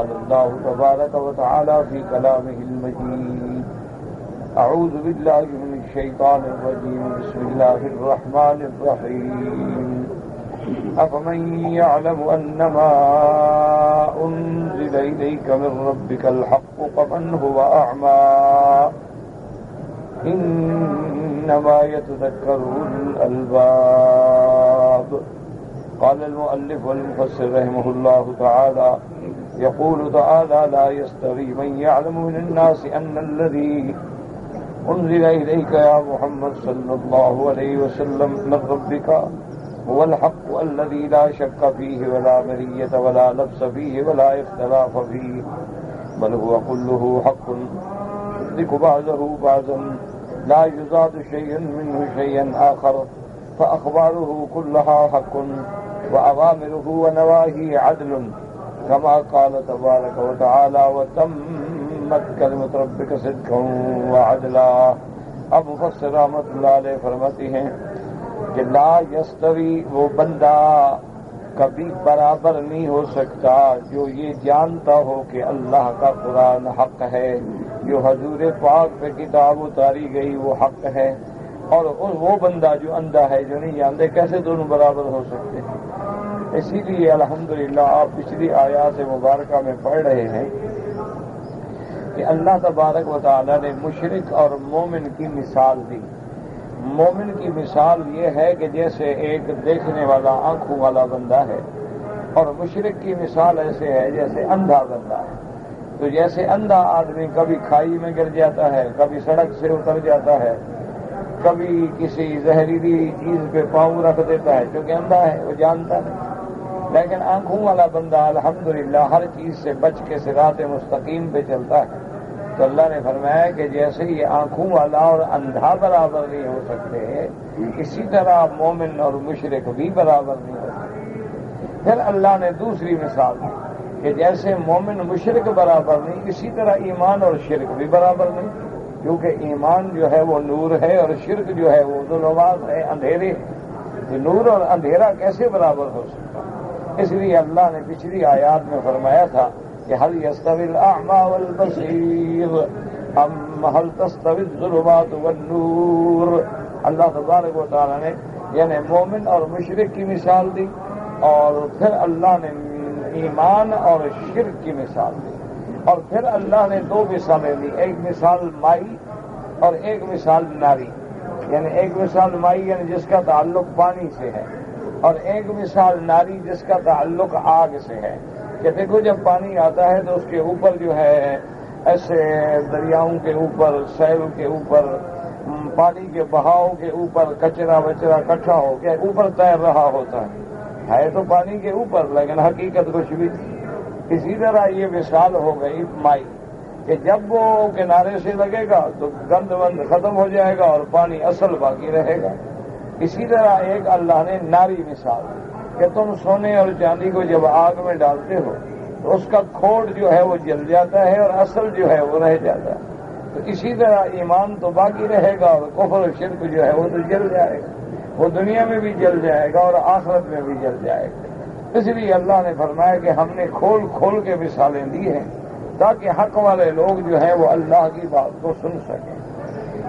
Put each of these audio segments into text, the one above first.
قال الله تبارك وتعالى في كلامه المجيد أعوذ بالله من الشيطان الرجيم بسم الله الرحمن الرحيم أفمن يعلم أنما أنزل إليك من ربك الحق كمن هو أعمى إنما يتذكر أولو الألباب. قال المؤلف والمفسر رحمه الله تعالى يقول تعالى لا يستوي من يعلم من الناس أن الذي أنزل إليك يا محمد صلى الله عليه وسلم من ربك هو الحق الذي لا شك فيه ولا مرية ولا لبس فيه ولا اختلاف فيه بل هو كله حق يصدق بعضه بعضا لا يزاد شيء منه شيئا آخر فأخباره كلها حق وأوامره ونواهيه عدل كما قال تبارك وتعالى وتمت كلمة ربك صدقا وعدلا. اب مفسر رحمۃ اللہ علیہ فرماتے ہیں کہ لا یستوی وہ بندہ کبھی برابر نہیں ہو سکتا جو یہ جانتا ہو کہ اللہ کا قرآن حق ہے، جو حضور پاک پہ کتاب اتاری گئی وہ حق ہے، اور وہ بندہ جو اندھا ہے جو نہیں جانتے، کیسے دونوں برابر ہو سکتے ہیں؟ اسی لیے الحمدللہ آپ پچھلی آیات مبارکہ میں پڑھ رہے ہیں کہ اللہ تبارک و تعالی نے مشرک اور مومن کی مثال دی. مومن کی مثال یہ ہے کہ جیسے ایک دیکھنے والا آنکھوں والا بندہ ہے، اور مشرک کی مثال ایسے ہے جیسے اندھا بندہ ہے. تو جیسے اندھا آدمی کبھی کھائی میں گر جاتا ہے، کبھی سڑک سے اتر جاتا ہے، کبھی کسی زہریلی چیز پہ پاؤں رکھ دیتا ہے کیونکہ اندھا ہے، وہ جانتا نہیں. لیکن آنکھوں والا بندہ الحمدللہ ہر چیز سے بچ کے صراط مستقیم پہ چلتا ہے. تو اللہ نے فرمایا کہ جیسے یہ آنکھوں والا اور اندھا برابر نہیں ہو سکتے، اسی طرح مومن اور مشرک بھی برابر نہیں ہو سکتے. پھر اللہ نے دوسری مثال دی کہ جیسے مومن مشرک برابر نہیں، اسی طرح ایمان اور شرک بھی برابر نہیں، کیونکہ ایمان جو ہے وہ نور ہے اور شرک جو ہے وہ ظلمات ہے، اندھیرے. نور اور اندھیرا کیسے برابر ہو سکتا؟ اس لیے اللہ نے پچھلی آیات میں فرمایا تھا کہ هل يستوي الأعمى والبصير أم هل تستوي الظلمات والنور. اللہ تبارک و تعالیٰ نے یعنی مومن اور مشرک کی مثال دی، اور پھر اللہ نے ایمان اور شرک کی مثال دی، اور پھر اللہ نے دو مثالیں دی، ایک مثال مائی اور ایک مثال ناری. یعنی ایک مثال مائی یعنی جس کا تعلق پانی سے ہے، اور ایک مثال ناری جس کا تعلق آگ سے ہے. کہ دیکھو جب پانی آتا ہے تو اس کے اوپر جو ہے ایسے دریاؤں کے اوپر، سیل کے اوپر، پانی کے بہاؤ کے اوپر کچرا وچرا اکٹھا ہو کے اوپر تیر رہا ہوتا ہے تو پانی کے اوپر، لیکن حقیقت کچھ بھی. اسی طرح یہ مثال ہو گئی مائی کہ جب وہ کنارے سے لگے گا تو گند وند ختم ہو جائے گا اور پانی اصل باقی رہے گا. اسی طرح ایک اللہ نے ناری مثال کہ تم سونے اور چاندی کو جب آگ میں ڈالتے ہو تو اس کا کھوڑ جو ہے وہ جل جاتا ہے اور اصل جو ہے وہ رہ جاتا ہے. تو اسی طرح ایمان تو باقی رہے گا اور کفر و شرک جو ہے وہ تو جل جائے گا، وہ دنیا میں بھی جل جائے گا اور آخرت میں بھی جل جائے گا. اس لیے اللہ نے فرمایا کہ ہم نے کھول کھول کے مثالیں دی ہیں تاکہ حق والے لوگ جو ہیں وہ اللہ کی بات کو سن سکیں.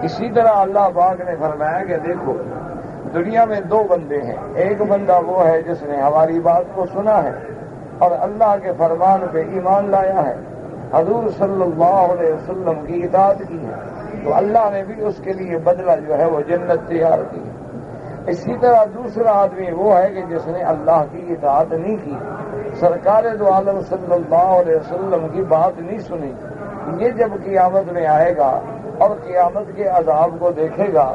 اسی طرح اللہ پاک نے فرمایا کہ دیکھو دنیا میں دو بندے ہیں، ایک بندہ وہ ہے جس نے ہماری بات کو سنا ہے اور اللہ کے فرمان پہ ایمان لایا ہے، حضور صلی اللہ علیہ وسلم کی اطاعت کی ہے، تو اللہ نے بھی اس کے لیے بدلہ جو ہے وہ جنت تیار کی. اسی طرح دوسرا آدمی وہ ہے کہ جس نے اللہ کی اطاعت نہیں کی، سرکار دو عالم صلی اللہ علیہ وسلم کی بات نہیں سنی. یہ جب قیامت میں آئے گا اور قیامت کے عذاب کو دیکھے گا،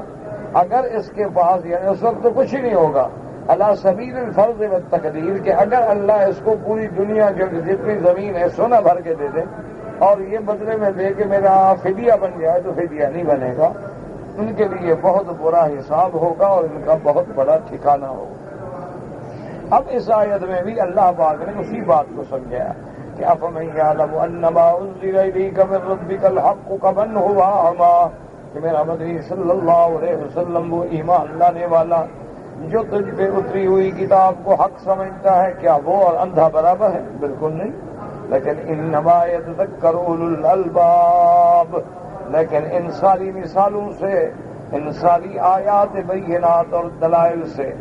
اگر اس کے پاس یعنی اس وقت تو کچھ ہی نہیں ہوگا، علی سبیل الفرض والتقدیر کہ اگر اللہ اس کو پوری دنیا جو جتنی زمین ہے سونا بھر کے دے دے اور یہ بدلے میں دے کے میرا فدیہ بن جائے تو فدیہ نہیں بنے گا. ان کے لیے بہت برا حساب ہوگا اور ان کا بہت بڑا ٹھکانہ ہوگا. اب اس آیت میں بھی اللہ پاک نے اسی بات کو سمجھایا کہ افمن یعلم انما انزل الیک من ربک الحق کمن هو اعمی، کہ میرا مدنی صلی اللہ علیہ وسلم وہ ایمان لانے والا جو تجھ پہ اتری ہوئی کتاب کو حق سمجھتا ہے، کیا وہ اور اندھا برابر ہے؟ بالکل نہیں. لیکن انما یتذکر اولو الالباب، لیکن ان ساری مثالوں سے، ان ساری آیات بینات اور دلائل سے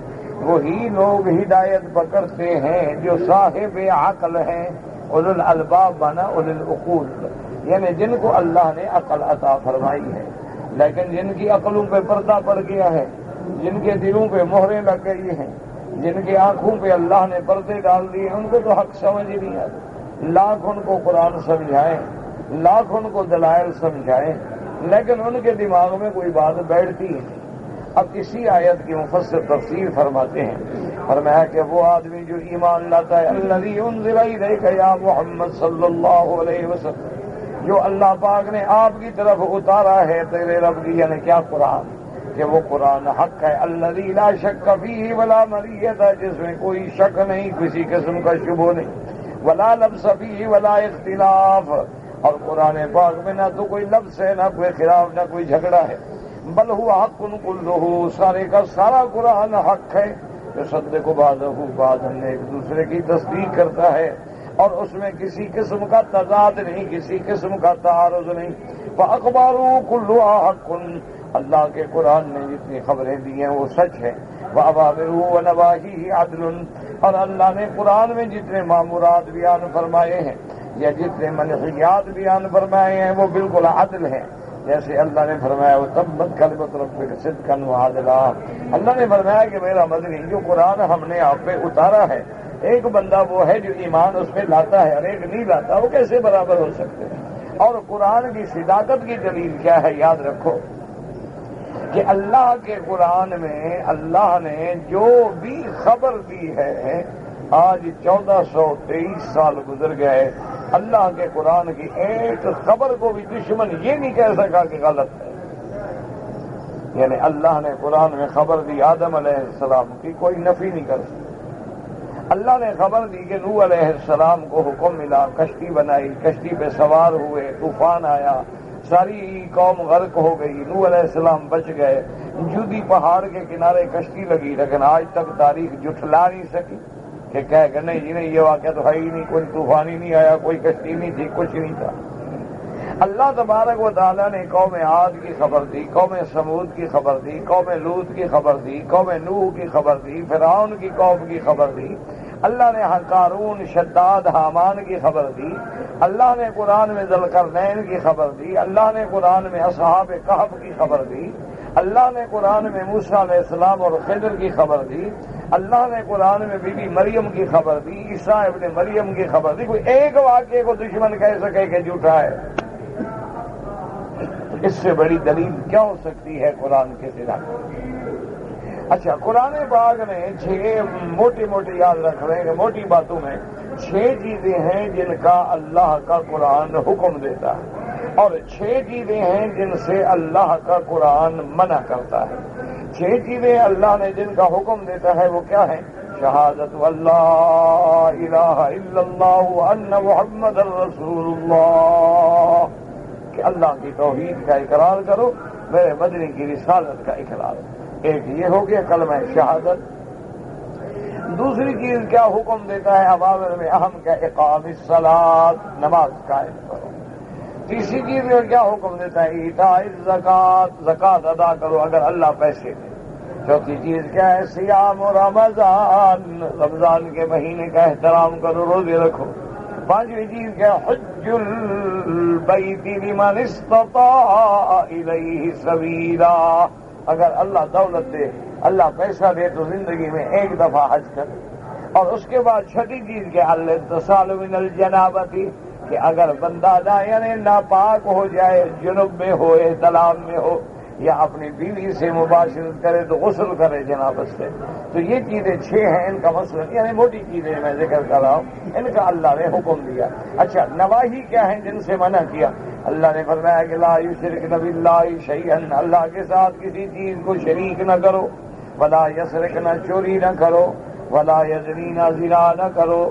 وہی لوگ ہدایت پکڑتے ہیں جو صاحب عقل ہیں۔ اولو الالباب مانا اولو العقول، یعنی جن کو اللہ نے عقل عطا فرمائی ہے، لیکن جن کی عقلوں پہ پردہ پڑ گیا ہے، جن کے دلوں پہ مہریں لگ گئی ہیں، جن کی آنکھوں پہ اللہ نے پردے ڈال دیے، ان کو تو حق سمجھ ہی نہیں آتا۔ لاکھ ان کو قرآن سمجھائیں، لاکھ ان کو دلائل سمجھائیں، لیکن ان کے دماغ میں کوئی بات بیٹھتی ہے۔ اب اسی آیت کی مفسر تفسیر فرماتے ہیں، فرمایا کہ وہ آدمی جو ایمان لاتا ہے الذی انزل الیک یا محمد صلی اللہ علیہ وسلم، جو اللہ پاک نے آپ کی طرف اتارا ہے تیرے رب کی، یعنی کیا قرآن، کہ وہ قرآن حق ہے، الذی لا شک فیہ ولا مریۃ، جس میں کوئی شک نہیں، کسی قسم کا شبہ نہیں، ولا لبس فیہ ولا اختلاف، اور قرآن پاک میں نہ تو کوئی لفظ ہے، نہ کوئی خلاف، نہ کوئی جھگڑا ہے، بل ہوا حق کلہ، سارے کا سارا قرآن حق ہے، یصدق بعضہ بعضا، ایک دوسرے کی تصدیق کرتا ہے، اور اس میں کسی قسم کا تضاد نہیں، کسی قسم کا تعارض نہیں۔ فاخبارہ کلھا حق، اللہ کے قرآن نے جتنی خبریں دی ہیں وہ سچ ہے، وأوامرہ ونواہیہ عدل، اور اللہ نے قرآن میں جتنے مامورات بیان فرمائے ہیں یا جتنے منہیات بیان فرمائے ہیں وہ بالکل عدل ہیں۔ جیسے اللہ نے فرمایا وتمت کلمۃ ربک صدقا وعدلا، اللہ نے فرمایا کہ میرا مدنی جو قرآن ہم نے آپ پہ اتارا ہے، ایک بندہ وہ ہے جو ایمان اس میں لاتا ہے اور ایک نہیں لاتا، وہ کیسے برابر ہو سکتے ہیں؟ اور قرآن کی صداقت کی دلیل کیا ہے؟ یاد رکھو کہ اللہ کے قرآن میں اللہ نے جو بھی خبر دی ہے، آج 1423 سال گزر گئے، اللہ کے قرآن کی ایک خبر کو بھی دشمن یہ نہیں کہہ سکا کہ غلط ہے۔ یعنی اللہ نے قرآن میں خبر دی آدم علیہ السلام کی، کوئی نفی نہیں کر سکتا۔ اللہ نے خبر دی کہ نوح علیہ السلام کو حکم ملا، کشتی بنائی، کشتی پہ سوار ہوئے، طوفان آیا، ساری قوم غرق ہو گئی، نوح علیہ السلام بچ گئے، جودی پہاڑ کے کنارے کشتی لگی، لیکن آج تک تاریخ جھٹلا نہیں سکی کہ کہہ کہ نہیں جی نہیں، یہ واقعہ تو ہے ہی نہیں، کوئی طوفان ہی نہیں آیا، کوئی کشتی نہیں تھی، کچھ نہیں تھا۔ اللہ تبارک و تعالیٰ نے قوم عاد کی خبر دی، قوم سمود کی خبر دی، قوم لوط کی خبر دی، قوم نوح کی خبر دی، فرعون کی قوم کی خبر دی، اللہ نے قارون، شداد، حامان کی خبر دی، اللہ نے قرآن میں ذوالقرنین کی خبر دی، اللہ نے قرآن میں اصحاب کہف کی خبر دی، اللہ نے قرآن میں موسیٰ علیہ السلام اور خضر کی خبر دی، اللہ نے قرآن میں بی بی مریم کی خبر دی، عیسیٰ ابن مریم کی خبر دی۔ کوئی ایک واقعے کو دشمن کہہ سکے کہ جھوٹا ہے؟ اس سے بڑی دلیل کیا ہو سکتی ہے قرآن کے صداقت؟ اچھا، قرآن پاک نے 6 موٹی یاد رکھ رہے ہیں، موٹی باتوں میں 6 چیزیں ہیں جن کا اللہ کا قرآن حکم دیتا ہے، اور 6 چیزیں ہیں جن سے اللہ کا قرآن منع کرتا ہے۔ 6 چیزیں اللہ نے جن کا حکم دیتا ہے وہ کیا ہیں؟ شہادت اللہ الہ الا اللہ وان محمد الرسول اللہ، کہ اللہ کی توحید کا اقرار کرو، میرے مدنی کی رسالت کا اقرار۔ ایک یہ ہو گیا کلمہ شہادت۔ دوسری چیز کیا حکم دیتا ہے اوامر میں اہم کا؟ اقام الصلاۃ، نماز قائم کرو۔ تیسری چیز میں کیا حکم دیتا ہے؟ ایتاء الزکات، زکات ادا کرو اگر اللہ پیسے دے۔ چوتھی چیز کیا ہے؟ صیام رمضان، رمضان کے مہینے کا احترام کرو، روزے رکھو۔ پانچویں چیز کیا؟ حج البیت لمن استطاع الیہ سبیلا، اگر اللہ دولت دے، اللہ پیسہ دے تو زندگی میں ایک دفعہ حج کرے۔ اور اس کے بعد چھٹی چیز کیا؟ الاغتسال من الجنابۃ، کہ اگر بندہ یعنی ناپاک ہو جائے، جنوب میں ہو، احتلام میں ہو، یا اپنی بیوی سے مباشرت کرے تو غسل کرے جنابت سے۔ تو یہ چیزیں 6 ہیں، ان کا مسئلہ یعنی موٹی چیزیں میں ذکر کر رہا ہوں، ان کا اللہ نے حکم دیا۔ اچھا، نواہی کیا ہیں جن سے منع کیا؟ اللہ نے فرمایا کہ لا یشرکن باللہ شیئا، اللہ کے ساتھ کسی چیز کو شریک نہ کرو، ولا یسرقن، چوری نہ کرو، ولا یزنین، زنا نہ کرو،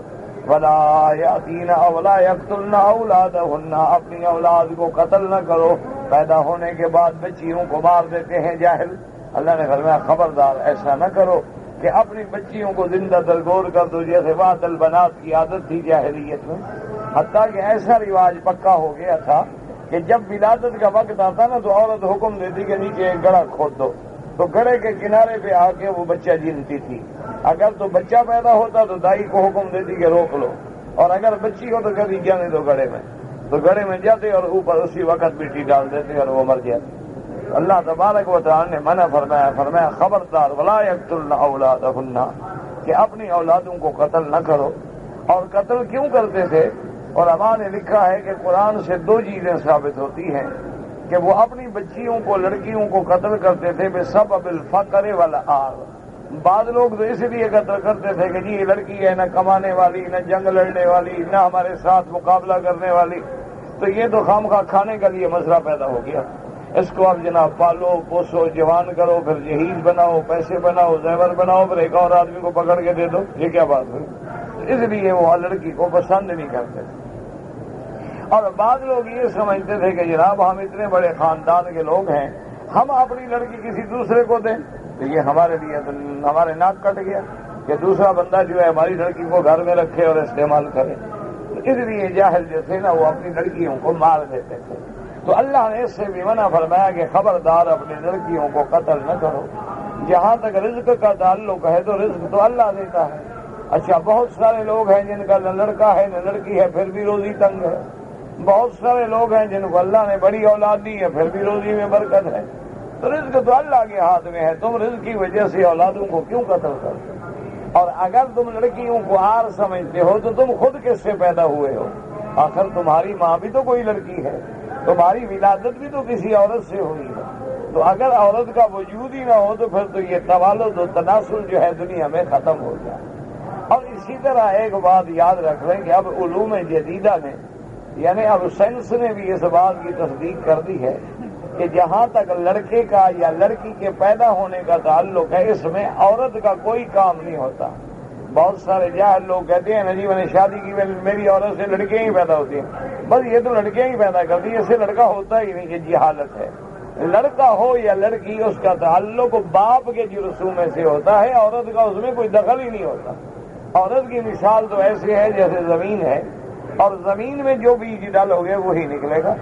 ولا یاتین ولا یقتلن اولادہن، اپنی اولاد کو قتل نہ کرو، پیدا ہونے کے بعد بچیوں کو مار دیتے ہیں جاہل۔ اللہ نے فرمایا خبردار ایسا نہ کرو کہ اپنی بچیوں کو زندہ درگور کر دو، جیسے وعد البنات کی عادت تھی جاہلیت میں۔ حتیٰ کہ ایسا رواج پکا ہو گیا تھا کہ جب ولادت کا وقت آتا نا تو عورت حکم دیتی کہ نیچے ایک گڑھا کھود دو، تو گڑھے کے کنارے پہ آ کے وہ بچہ جنتی تھی۔ اگر تو بچہ پیدا ہوتا تو دائی کو حکم دیتی کہ روک لو، اور اگر بچی ہو تو کبھی جانے دو گڑھے میں، تو گڑھے میں جاتے اور اوپر اسی وقت مٹی ڈال دیتے اور وہ مر جاتی۔ اللہ تبارک و تعالی نے منع فرمایا خبردار ولا یقتلن اولادہن، کہ اپنی اولادوں کو قتل نہ کرو۔ اور قتل کیوں کرتے تھے؟ علماء نے لکھا ہے کہ قرآن سے دو چیزیں ثابت ہوتی ہیں کہ وہ اپنی بچیوں کو، لڑکیوں کو قتل کرتے تھے بسبب الفقر والعار۔ بعض لوگ تو اس لیے قتل کرتے تھے کہ جی یہ لڑکی ہے نہ کمانے والی، نہ جنگ لڑنے والی، نہ ہمارے ساتھ مقابلہ کرنے والی، تو یہ تو خواہ کھانے کا لیے مسئلہ پیدا ہو گیا۔ اس کو اب جناب پالو پوسو، جوان کرو، پھر جہیز بناؤ، پیسے بناؤ، زیور بناؤ، پھر ایک اور آدمی کو پکڑ کے دے دو، یہ کیا بات ہوئی؟ اس لیے وہ لڑکی کو پسند نہیں کرتے تھے۔ اور بعض لوگ یہ سمجھتے تھے کہ جناب ہم اتنے بڑے خاندان کے لوگ ہیں، ہم اپنی لڑکی کسی دوسرے کو دیں تو یہ ہمارے لیے ہمارے ناک کٹ گیا کہ دوسرا بندہ جو ہے ہماری لڑکی کو گھر میں رکھے اور استعمال کرے۔ تو اس لیے جاہل جو تھے نا وہ اپنی لڑکیوں کو مار دیتے تھے۔ تو اللہ نے اس سے بھی منع فرمایا کہ خبردار اپنی لڑکیوں کو قتل نہ کرو۔ جہاں تک رزق کا تعلق ہے تو رزق تو اللہ دیتا ہے۔ اچھا، بہت سارے لوگ ہیں جن کا نہ لڑکا ہے نہ لڑکی ہے پھر بھی روزی تنگ ہے۔ بہت سارے لوگ ہیں جن کو اللہ نے بڑی اولاد دی ہے پھر بھی روزی میں برکت ہے۔ تو رزق تو اللہ کے ہاتھ میں ہے، تم رزق کی وجہ سے اولادوں کو کیوں قتل کرتے؟ اور اگر تم لڑکیوں کو عار سمجھتے ہو تو تم خود کس سے پیدا ہوئے ہو؟ آخر تمہاری ماں بھی تو کوئی لڑکی ہے، تمہاری ولادت بھی تو کسی عورت سے ہوئی ہے۔ تو اگر عورت کا وجود ہی نہ ہو تو پھر تو یہ توالد و تناسل جو ہے دنیا میں ختم ہو جائے۔ اور اسی طرح ایک بات یاد رکھ لیں کہ اب علوم جدیدہ نے، یعنی اب سائنس نے بھی اس بات کی تصدیق کر دی ہے کہ جہاں تک لڑکے کا یا لڑکی کے پیدا ہونے کا تعلق ہے اس میں عورت کا کوئی کام نہیں ہوتا۔ بہت سارے جاہل لوگ کہتے ہیں جی میں نے شادی کی، میری عورت سے لڑکیاں ہی پیدا ہوتی ہیں، بس یہ تو لڑکیاں ہی پیدا کرتی ہیں، اس سے لڑکا ہوتا ہی نہیں، یہ جہالت ہے۔ لڑکا ہو یا لڑکی اس کا تعلق باپ کے جرسومے سے ہوتا ہے، عورت کا اس میں کوئی دخل ہی نہیں ہوتا۔ عورت کی مثال تو ایسے ہے جیسے زمین ہے، اور زمین میں جو بیج ڈالو گے وہی نکلے گا۔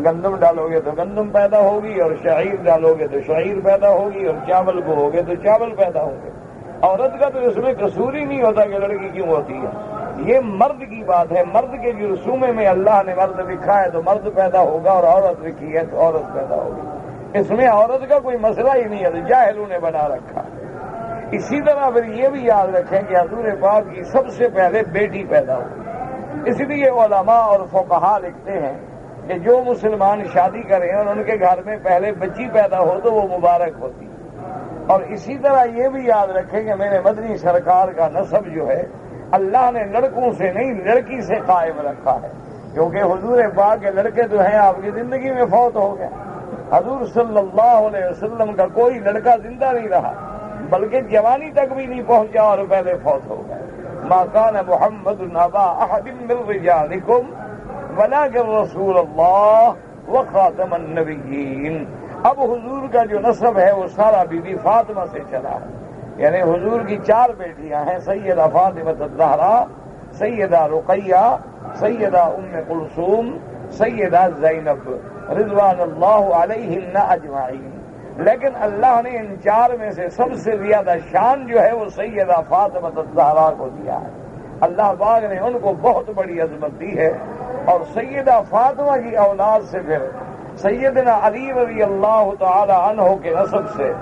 گندم ڈالو گے تو گندم پیدا ہوگی، اور شعیر ڈالو گے تو شعیر پیدا ہوگی، اور چاول کو ہوگے تو چاول پیدا ہوں گے۔ عورت کا تو اس میں قصور ہی نہیں ہوتا کہ لڑکی کیوں ہوتی ہے، یہ مرد کی بات ہے۔ مرد کے جرسومے میں اللہ نے مرد لکھا ہے تو مرد پیدا ہوگا، اور عورت لکھی ہے تو عورت پیدا ہوگی۔ اس میں عورت کا کوئی مسئلہ ہی نہیں ہے، جاہلوں نے بنا رکھا۔ اسی طرح پھر یہ بھی یاد رکھیں کہ حضور پاک کی سب سے پہلے بیٹی پیدا ہوئی۔ اس لیے علماء اور فقہاء لکھتے ہیں کہ جو مسلمان شادی کریں اور ان کے گھر میں پہلے بچی پیدا ہو تو وہ مبارک ہوتی۔ اور اسی طرح یہ بھی یاد رکھیں کہ میرے مدنی سرکار کا نسب جو ہے اللہ نے لڑکوں سے نہیں لڑکی سے قائم رکھا ہے، کیونکہ حضور پاک کے لڑکے جو ہیں آپ کی زندگی میں فوت ہو گئے۔ حضور صلی اللہ علیہ وسلم کا کوئی لڑکا زندہ نہیں رہا، بلکہ جوانی تک بھی نہیں پہنچا اور پہلے فوت ہو گئے۔ ما کان محمد ابا احد من رجالکم ولکن رسول اللہ وخاتم النبیین۔ اب حضور کا جو نسب ہے وہ سارا بی بی فاطمہ سے چلا ہے، یعنی حضور کی 4 بیٹیاں ہیں، سیدہ فاطمہ الزہرا، سیدہ رقیہ، سیدہ ام کلثوم، سیدہ زینب رضوان اللہ علیہن اجمعین۔ لیکن اللہ نے ان 4 میں سے سب سے زیادہ شان جو ہے وہ سیدہ فاطمہ الزہرا کو دیا ہے۔ اللہ پاک نے ان کو بہت بڑی عظمت دی ہے، اور سیدہ فاطمہ کی اولاد سے پھر سیدنا علی رضی اللہ تعالی عنہ کے نسب سے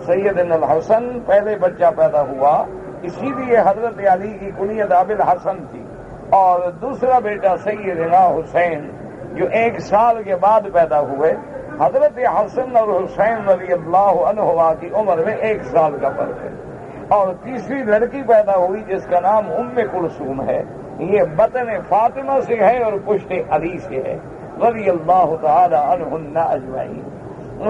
سیدنا الحسن پہلے بچہ پیدا ہوا، اسی لیے حضرت علی کی کنیت ابو الحسن تھی، اور دوسرا بیٹا سیدنا حسین جو 1 سال کے بعد پیدا ہوئے۔ حضرت حسن اور حسین رضی اللہ عنہما کی عمر میں 1 سال کا فرق ہے۔ اور تیسری لڑکی پیدا ہوئی جس کا نام ام کلثوم ہے، یہ بطن فاطمہ سے ہے اور پشت علی سے ہے رضی اللہ تعالی عنہن اجمعین۔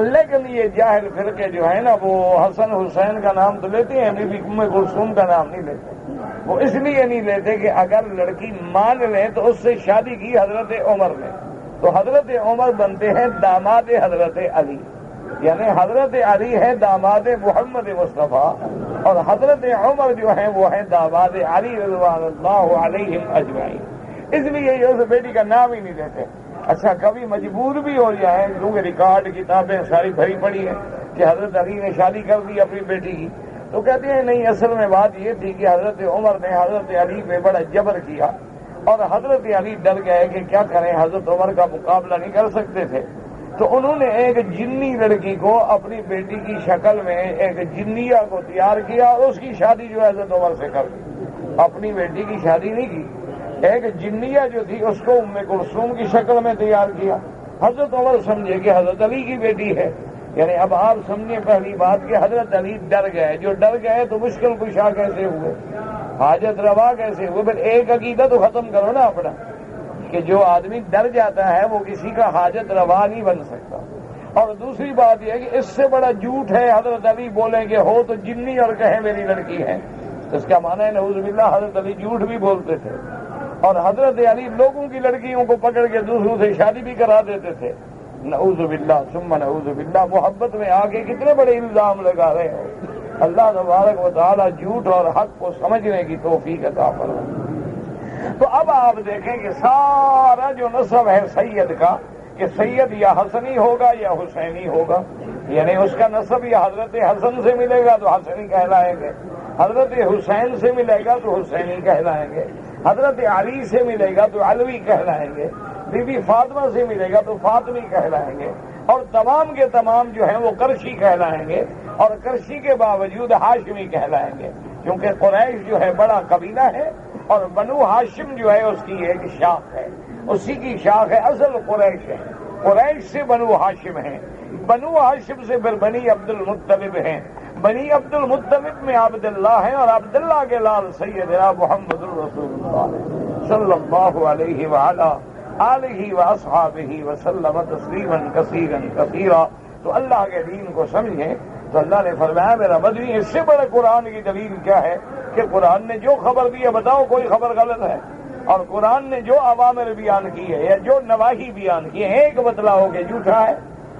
لیکن یہ جاہل فرقے جو ہے نا وہ حسن حسین کا نام تو لیتے ہیں، بی بی ام کلثوم کا نام نہیں لیتے۔ وہ اس لیے نہیں لیتے کہ اگر لڑکی مان لیں تو اس سے شادی کی حضرت عمر نے، تو حضرت عمر بنتے ہیں داماد حضرت علی، یعنی حضرت علی ہے داماد محمد مصطفیٰ، اور حضرت عمر جو ہیں وہ ہیں داماد علی رضوان اللہ علیہم اجمعین۔ اس لیے یہ اس بیٹی کا نام ہی نہیں دیتے۔ اچھا کبھی مجبور بھی ہو جائیں، کیونکہ ریکارڈ کتابیں ساری بھری پڑی ہیں کہ حضرت علی نے شادی کر دی اپنی بیٹی کی، تو کہتے ہیں نہیں، اصل میں بات یہ تھی کہ حضرت عمر نے حضرت علی پہ بڑا جبر کیا اور حضرت علی ڈر گئے کہ کیا کریں، حضرت عمر کا مقابلہ نہیں کر سکتے تھے، تو انہوں نے ایک جنی لڑکی کو اپنی بیٹی کی شکل میں ایک جنیہ کو تیار کیا اور اس کی شادی جو حضرت عمر سے کر دی۔ اپنی بیٹی کی شادی نہیں کی، ایک جنیہ جو تھی اس کو ام کلثوم کی شکل میں تیار کیا۔ حضرت عمر سمجھے کہ حضرت علی کی بیٹی ہے، یعنی اب آپ سمجھیں پہلی بات کہ حضرت علی ڈر گئے، جو ڈر گئے تو مشکل کشا کیسے ہوئے، حاجت روا کیسے ہوئے؟ پھر ایک عقیدہ تو ختم کرو نا اپنا، کہ جو آدمی ڈر جاتا ہے وہ کسی کا حاجت روا نہیں بن سکتا۔ اور دوسری بات یہ ہے کہ اس سے بڑا جھوٹ ہے حضرت علی بولیں کہ ہو تو جنی اور کہیں میری لڑکی ہے، اس کا معنی ہے نعوذ باللہ حضرت علی جھوٹ بھی بولتے تھے، اور حضرت علی لوگوں کی لڑکیوں کو پکڑ کے دوسروں سے شادی بھی کرا دیتے تھے، نعوذ باللہ ثم نعوذ باللہ۔ محبت میں آ کے کتنے بڑے الزام لگا رہے ہو۔ اللہ تبارک و تعالی جھوٹ اور حق کو سمجھنے کی توفیق عطا فرمائے۔ تو اب آپ دیکھیں کہ سارا جو نسب ہے سید کا، کہ سید یا حسنی ہوگا یا حسینی ہوگا، یعنی اس کا نسب یا حضرت حسن سے ملے گا تو حسنی کہلائیں گے، حضرت حسین سے ملے گا تو حسینی کہلائیں گے، حضرت علی سے ملے گا تو علوی کہلائیں گے، بی بی فاطمہ سے ملے گا تو فاطمی کہلائیں گے، اور تمام کے تمام جو ہیں وہ کرشی کہلائیں گے، اور کرشی کے باوجود ہاشمی کہلائیں گے، کیونکہ قریش جو ہے بڑا قبیلہ ہے اور بنو ہاشم جو ہے اس کی ایک شاخ ہے، اسی کی شاخ ہے، اصل قریش ہے، قریش سے بنو ہاشم ہیں، بنو ہاشم سے پھر بنی عبد المطلب ہیں، بنی عبد المطلب میں عبداللہ ہیں، اور عبداللہ کے لال سیدنا محمد الرسول اللہ صلی اللہ علیہ وآلہ آلہ واصحابہ وسلم تسلیما کثیرا کثیرا۔ تو اللہ کے دین کو سمجھیں تو اللہ نے فرمایا میرا مدنی، اس سے بڑے قرآن کی دلیل کیا ہے کہ قرآن نے جو خبر دی ہے، بتاؤ کوئی خبر غلط ہے؟ اور قرآن نے جو اوامر بیان کی ہے یا جو نواہی بیان کی ہے، ایک بتلاؤ کہ جھوٹا ہے؟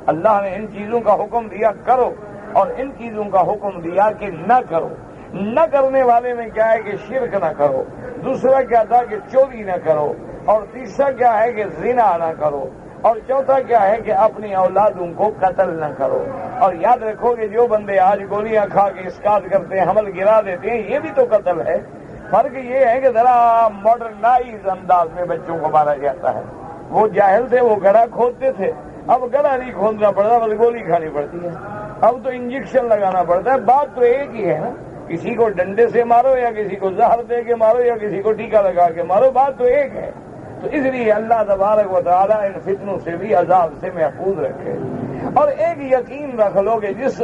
اللہ نے ان چیزوں کا حکم دیا کرو، اور ان چیزوں کا حکم دیا کہ نہ کرو۔ نہ کرنے والے میں کیا ہے کہ شرک نہ کرو، دوسرا کیا تھا کہ چوری نہ کرو، اور تیسرا کیا ہے کہ زنا نہ کرو، اور چوتھا کیا ہے کہ اپنی اولادوں کو قتل نہ کرو۔ اور یاد رکھو کہ جو بندے آج گولیاں کھا کے اسکات کرتے ہیں، حمل گرا دیتے ہیں، یہ بھی تو قتل ہے۔ فرق یہ ہے کہ ذرا ماڈرنائز انداز میں بچوں کو مارا جاتا ہے۔ وہ جاہل تھے، وہ گڑھا کھودتے تھے، اب گڑھا نہیں کھودنا پڑتا، بس گولی کھانی پڑتی ہے، اب تو انجیکشن لگانا پڑتا ہے۔ بات تو ایک ہی ہے نا، کسی کو ڈنڈے سے مارو یا کسی کو زہر دے کے مارو یا کسی کو ٹیکا لگا کے مارو، بات تو ایک ہے۔ تو اس لیے اللہ تبارک و تعالیٰ ان فتنوں سے بھی عذاب سے محفوظ رکھے۔ اور ایک یقین رکھ لو کہ جس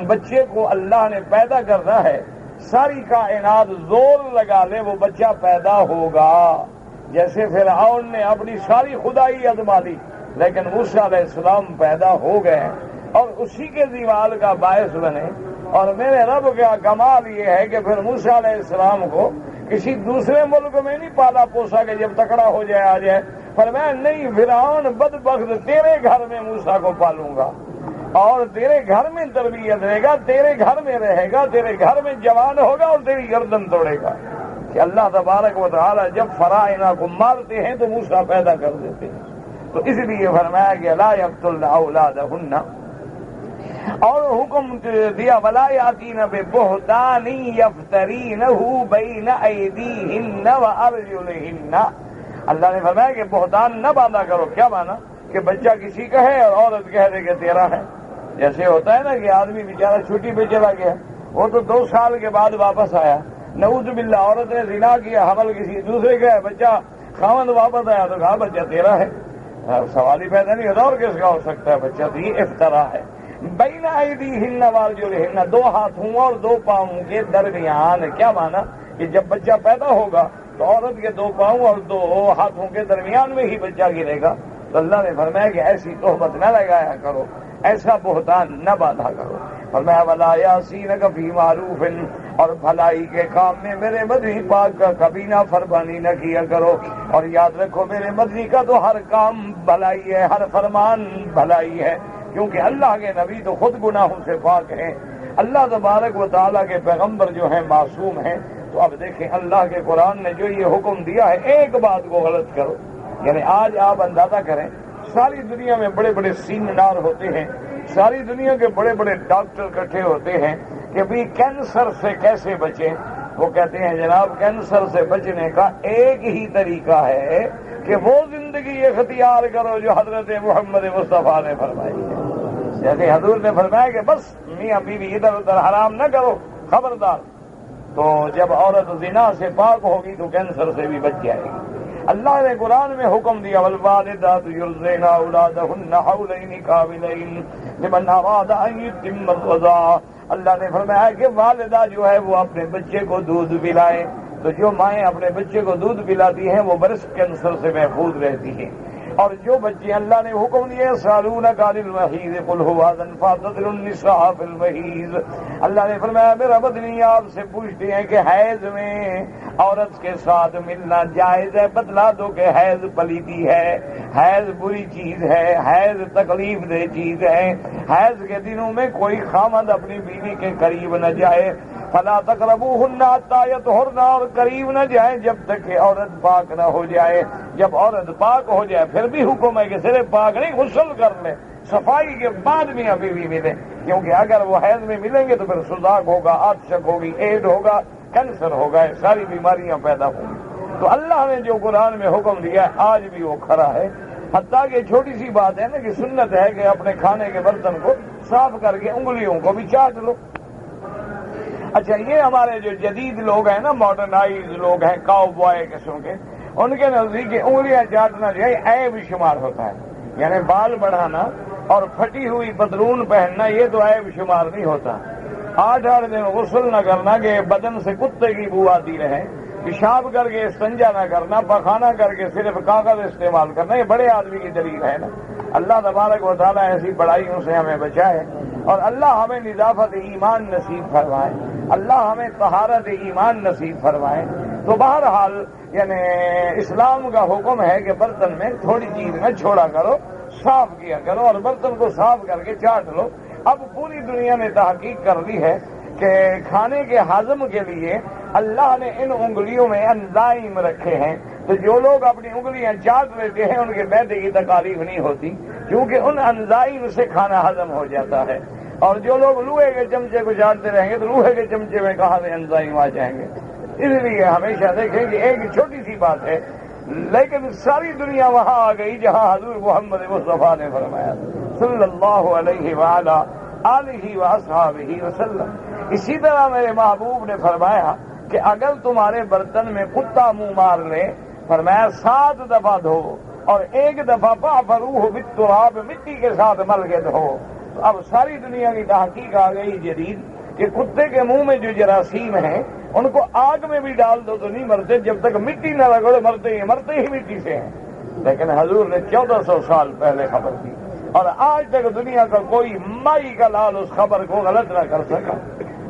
بچے کو اللہ نے پیدا کرنا ہے، ساری کائنات زور لگا لے وہ بچہ پیدا ہوگا۔ جیسے فرعون نے اپنی ساری خدائی ازما لی، لیکن موسیٰ علیہ السلام پیدا ہو گئے اور اسی کے زوال کا باعث بنے۔ اور میرے رب کا کمال یہ ہے کہ پھر موسیٰ علیہ السلام کو کسی دوسرے ملک میں نہیں پالا پوسا کہ جب تکڑا ہو جائے آ جائے، فرمایا نہیں، فرعون بدبخت تیرے گھر میں موسیٰ کو پالوں گا اور تیرے گھر میں تربیت دے گا، تیرے گھر میں رہے گا، تیرے گھر میں جوان ہوگا اور تیری گردن توڑے گا۔ کہ اللہ تبارک و تعالی جب فرائض کو مارتے ہیں تو موسیٰ پیدا کر دیتے ہیں۔ تو اس لیے فرمایا کہ لا یقتلن اولادہن، اور حکم دیا ولا یاتین ببہتان یفترینہ بین ایدیہن وارجلہن۔ اللہ نے فرمایا کہ بہتان نہ باندھا کرو۔ کیا مانا؟ کہ بچہ کسی کا ہے اور عورت کہہ دے کہ تیرا ہے۔ جیسے ہوتا ہے نا کہ آدمی بیچارہ چھٹی پہ چلا گیا، وہ تو 2 سال کے بعد واپس آیا، نعوذ باللہ عورت نے زنا کیا، حمل کسی دوسرے کا ہے، بچہ خاوند واپس آیا تو کہا بچہ تیرا ہے۔ سوال ہی پیدا نہیں ہوتا اور کس کا ہو سکتا ہے بچہ؟ تو یہ افترا ہے۔ بین ایدیہن وارجلہن، 2 ہاتھوں اور 2 پاؤں کے درمیان۔ کیا مانا؟ کہ جب بچہ پیدا ہوگا تو عورت کے 2 پاؤں اور 2 ہاتھوں کے درمیان میں ہی بچہ گرے گا۔ تو اللہ نے فرمایا کہ ایسی تہمت نہ لگایا کرو، ایسا بہتان نہ باندھا کرو۔ فرمایا ولا یعصینک فی معروف، اور بھلائی کے کام میں میرے مدنی پاک کا کبھی نہ فرمانی نہ کیا کرو۔ اور یاد رکھو میرے مدنی کا تو ہر کام بھلائی ہے، ہر فرمان بھلائی ہے، کیونکہ اللہ کے نبی تو خود گناہوں سے پاک ہیں، اللہ تبارک و تعالیٰ کے پیغمبر جو ہیں معصوم ہیں۔ تو تو اب دیکھیں اللہ کے قرآن نے جو یہ حکم دیا ہے ایک بات کو غلط کرو، یعنی آج آپ اندازہ کریں ساری دنیا میں بڑے بڑے سیمینار ہوتے ہیں، ساری دنیا کے بڑے بڑے ڈاکٹر اکٹھے ہوتے ہیں کہ بھی کینسر سے کیسے بچیں۔ وہ کہتے ہیں جناب کینسر سے بچنے کا ایک ہی طریقہ ہے کہ وہ زندگی اختیار کرو جو حضرت محمد مصطفیٰ نے فرمائی ہے۔ جیسے حضور نے فرمایا کہ بس میاں بیوی ادھر ادھر حرام نہ کرو، خبردار، تو جب عورت زنا سے پاک ہوگی تو کینسر سے بھی بچ جائے گی۔ اللہ نے قرآن میں حکم دیا والوالدات یرضعن اولادہن حولین کاملین لمن اراد ان یتم الرضاعہ۔ اللہ نے فرمایا کہ والدہ جو ہے وہ اپنے بچے کو دودھ پلائیں، تو جو مائیں اپنے بچے کو دودھ پلاتی ہیں وہ برس کینسر سے محفوظ رہتی ہیں۔ اور جو بچے اللہ نے حکم دیے سالونک عن المحیض قل هو اذى فاعتزلوا النساء في المحیض، اللہ نے فرمایا میرا بدنی آپ سے پوچھتے ہیں کہ حیض میں عورت کے ساتھ ملنا جائز ہے، بتلا دو کہ حیض پلیتی ہے، حیض بری چیز ہے، حیض تکلیف دہ چیز ہے، حیض کے دنوں میں کوئی خامد اپنی بیوی کے قریب نہ جائے، فلا تقربوهن حتى يطهرن، اور قریب نہ جائے جب تک کہ عورت پاک نہ ہو جائے۔ جب عورت پاک ہو جائے پھر بھی حکم ہے کہ صرف پاک نہیں، غسل کر لے، صفائی کے بعد میاں بیوی ملے، کیونکہ اگر وہ حیض میں ملیں گے تو پھر سزاق ہوگا، آتشک ہوگی، ایڈ ہوگا، کینسر ہوگا، ساری بیماریاں پیدا ہوں گی۔ تو اللہ نے جو قرآن میں حکم دیا ہے آج بھی وہ کھڑا ہے، حتیٰ کہ چھوٹی سی بات ہے نا کہ سنت ہے کہ اپنے کھانے کے برتن کو صاف کر کے انگلیوں کو بھی چاٹ لو۔ اچھا یہ ہمارے جو جدید لوگ ہیں نا، ماڈرنائز لوگ ہیں، کاؤ بوائے قسم کے، ان کے نزدیک انگلیاں چاٹنا جو ہے عیب شمار ہوتا ہے، یعنی بال بڑھانا اور پھٹی ہوئی پتلون پہننا یہ تو عیب شمار نہیں ہوتا۔ 8 دن غسل نہ کرنا کہ بدن سے کتے کی بو آتی رہے، پیشاب کر کے استنجا نہ کرنا، پخانا کر کے صرف کاغذ استعمال کرنا، یہ بڑے آدمی کی دلیل ہے نا۔ اللہ تبارک و تعالیٰ ایسی بڑائیوں سے ہمیں بچائے، اور اللہ ہمیں نظافت ایمان نصیب فرمائے، اللہ ہمیں طہارت ایمان نصیب فرمائے۔ تو بہرحال یعنی اسلام کا حکم ہے کہ برتن میں تھوڑی چیز میں چھوڑا کرو، صاف کیا کرو، اور برتن کو صاف کر کے چاٹ لو۔ اب پوری دنیا نے تحقیق کر لی ہے کہ کھانے کے ہضم کے لیے اللہ نے ان انگلیوں میں انزائم رکھے ہیں، تو جو لوگ اپنی انگلیاں چاٹ لیتے ہیں ان کے معدے کی تکالیف نہیں ہوتی، کیونکہ ان انزائم سے کھانا ہضم ہو جاتا ہے۔ اور جو لوگ لوہے کے چمچے کو چاٹتے رہیں گے تو لوہے کے چمچے میں کہاں سے انزائم آ جائیں گے۔ اس لیے ہمیشہ دیکھیں کہ ایک چھوٹی سی بات ہے لیکن ساری دنیا وہاں آ گئی جہاں حضور محمد مصطفیٰ نے فرمایا صلی اللہ علیہ وآلہ آلہ واصحابہ وسلم۔ اسی طرح میرے محبوب نے فرمایا کہ اگر تمہارے برتن میں کتا منہ مار لے، فرمایا 7 دفعہ دھو اور 1 دفعہ فاعفروہ بالتراب، مٹی کے ساتھ مل کے دھو۔ اب ساری دنیا کی تحقیق آ گئی جدید کہ کتے کے منہ میں جو جراثیم ہیں ان کو آگ میں بھی ڈال دو تو نہیں مرتے، جب تک مٹی نہ رگڑو مرتے ہی مٹی سے ہیں۔ لیکن حضور نے 1400 سال پہلے خبر دی، اور آج تک دنیا کا کوئی مائی کا لال اس خبر کو غلط نہ کر سکا۔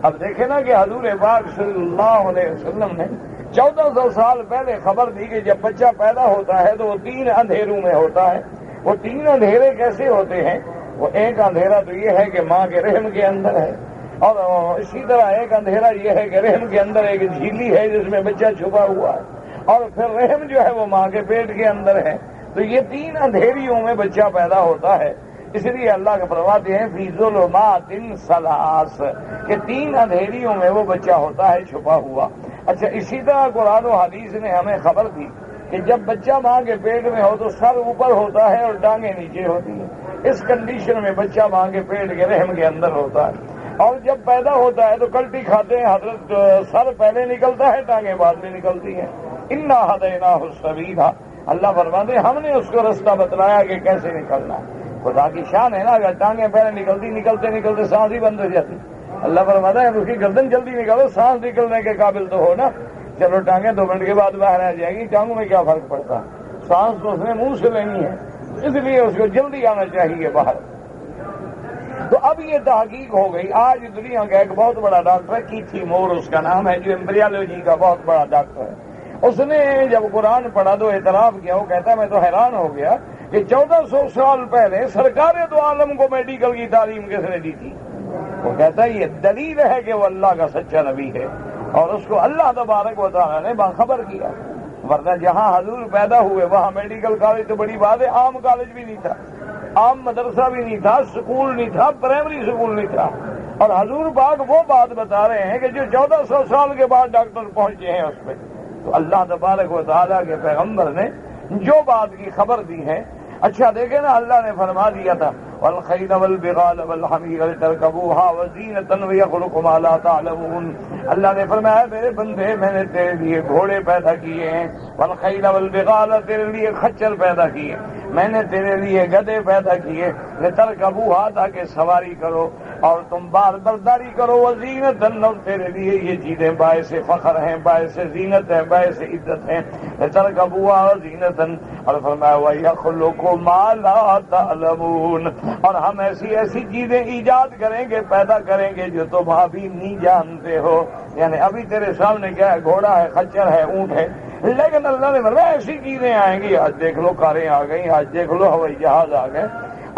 اب دیکھیں نا کہ حضور پاک صلی اللہ علیہ وسلم نے 1400 سال پہلے خبر دی کہ جب بچہ پیدا ہوتا ہے تو وہ 3 اندھیروں میں ہوتا ہے۔ وہ 3 اندھیرے کیسے ہوتے ہیں؟ وہ ایک اندھیرا تو یہ ہے کہ ماں کے رحم کے اندر ہے، اور اسی طرح ایک اندھیرا یہ ہے کہ رحم کے اندر ایک جھیلی ہے جس میں بچہ چھپا ہوا ہے، اور پھر رحم جو ہے وہ ماں کے پیٹ کے اندر ہے۔ تو یہ 3 اندھیریوں میں بچہ پیدا ہوتا ہے، اس لیے اللہ کے فرماتے ہیں فی ظلمات ثلاث، کہ 3 اندھیریوں میں وہ بچہ ہوتا ہے چھپا ہوا۔ اچھا اسی طرح قرآن و حدیث نے ہمیں خبر دی کہ جب بچہ ماں کے پیٹ میں ہو تو سر اوپر ہوتا ہے اور ٹانگیں نیچے ہوتی ہیں، اس کنڈیشن میں بچہ ماں کے پیٹ کے رحم کے اندر ہوتا ہے، اور جب پیدا ہوتا ہے تو کلٹی کھاتے ہیں حضرت، سر پہلے نکلتا ہے ٹانگیں بعد میں نکلتی ہیں۔ انا ہدیناہ السبیل، اللہ فرماتے ہیں ہم نے اس کو رستہ بتلایا کہ کیسے نکلنا ہے۔ خدا کی شان ہے نا، اگر ٹانگیں پہلے نکلتے سانس ہی بند ہو جاتی، اللہ فرماتا ہے اس کی گردن جلدی نکالو، سانس نکلنے کے قابل تو ہو نا، چلو ٹانگیں 2 منٹ کے بعد باہر آ جائے گی، ٹانگوں میں کیا فرق پڑتا، سانس تو اس نے منہ سے لینی ہے، اس لیے اس کو جلدی آنا چاہیے باہر۔ تو اب یہ تحقیق ہو گئی، آج دنیا کا ایک بہت بڑا ڈاکٹر ہے، کیتھی مور اس کا نام ہے، جو ایمبریالوجی کا بہت بڑا ڈاکٹر ہے، اس نے جب قرآن پڑھا تو اعتراف کیا، وہ کہتا ہے میں تو حیران ہو گیا کہ 1400 سال پہلے سرکار دو عالم کو میڈیکل کی تعلیم کس نے دی تھی؟ وہ کہتا ہے یہ دلیل ہے کہ وہ اللہ کا سچا نبی ہے، اور اس کو اللہ تبارک و تعالیٰ نے باخبر کیا. ورنہ جہاں حضور پیدا ہوئے وہاں میڈیکل کالج تو بڑی بات ہے، عام کالج بھی نہیں تھا، عام مدرسہ بھی نہیں تھا، سکول نہیں تھا، پرائمری سکول نہیں تھا. اور حضور پاک وہ بات بتا رہے ہیں کہ جو 1400 سال کے بعد ڈاکٹر پہنچے ہیں اس پہ. تو اللہ تبارک و تعالیٰ کے پیغمبر نے جو بات کی خبر دی ہے. اچھا دیکھیں نا، اللہ نے فرما دیا تھا والخیل والبغال والحمیر لترکبوها وزینۃ ویخلق ما لا تعلمون. اللہ نے فرمایا میرے بندے میں نے تیرے لیے گھوڑے پیدا کیے ہیں، والخیل والبغال تیرے لیے خچر پیدا کیے، میں نے تیرے لیے گدھے پیدا کیے، لترکبوها تاکہ سواری کرو اور تم بار برداری کرو، وزینۃ اور تیرے لیے یہ چیزیں باعث فخر ہیں، باعث زینت ہیں، باعث عزت ہیں. لترکبوها وزینۃ اور فرمایا ویخلق ما لا تعلمون اور ہم ایسی ایسی چیزیں ایجاد کریں گے، پیدا کریں گے جو تم ابھی نہیں جانتے ہو. یعنی ابھی تیرے سامنے کیا ہے؟ گھوڑا ہے، خچر ہے، اونٹ ہے، لیکن اللہ نے فرمایا ایسی چیزیں آئیں گی. آج دیکھ لو کاریں آ گئی، آج دیکھ لو ہوائی جہاز آ گئے،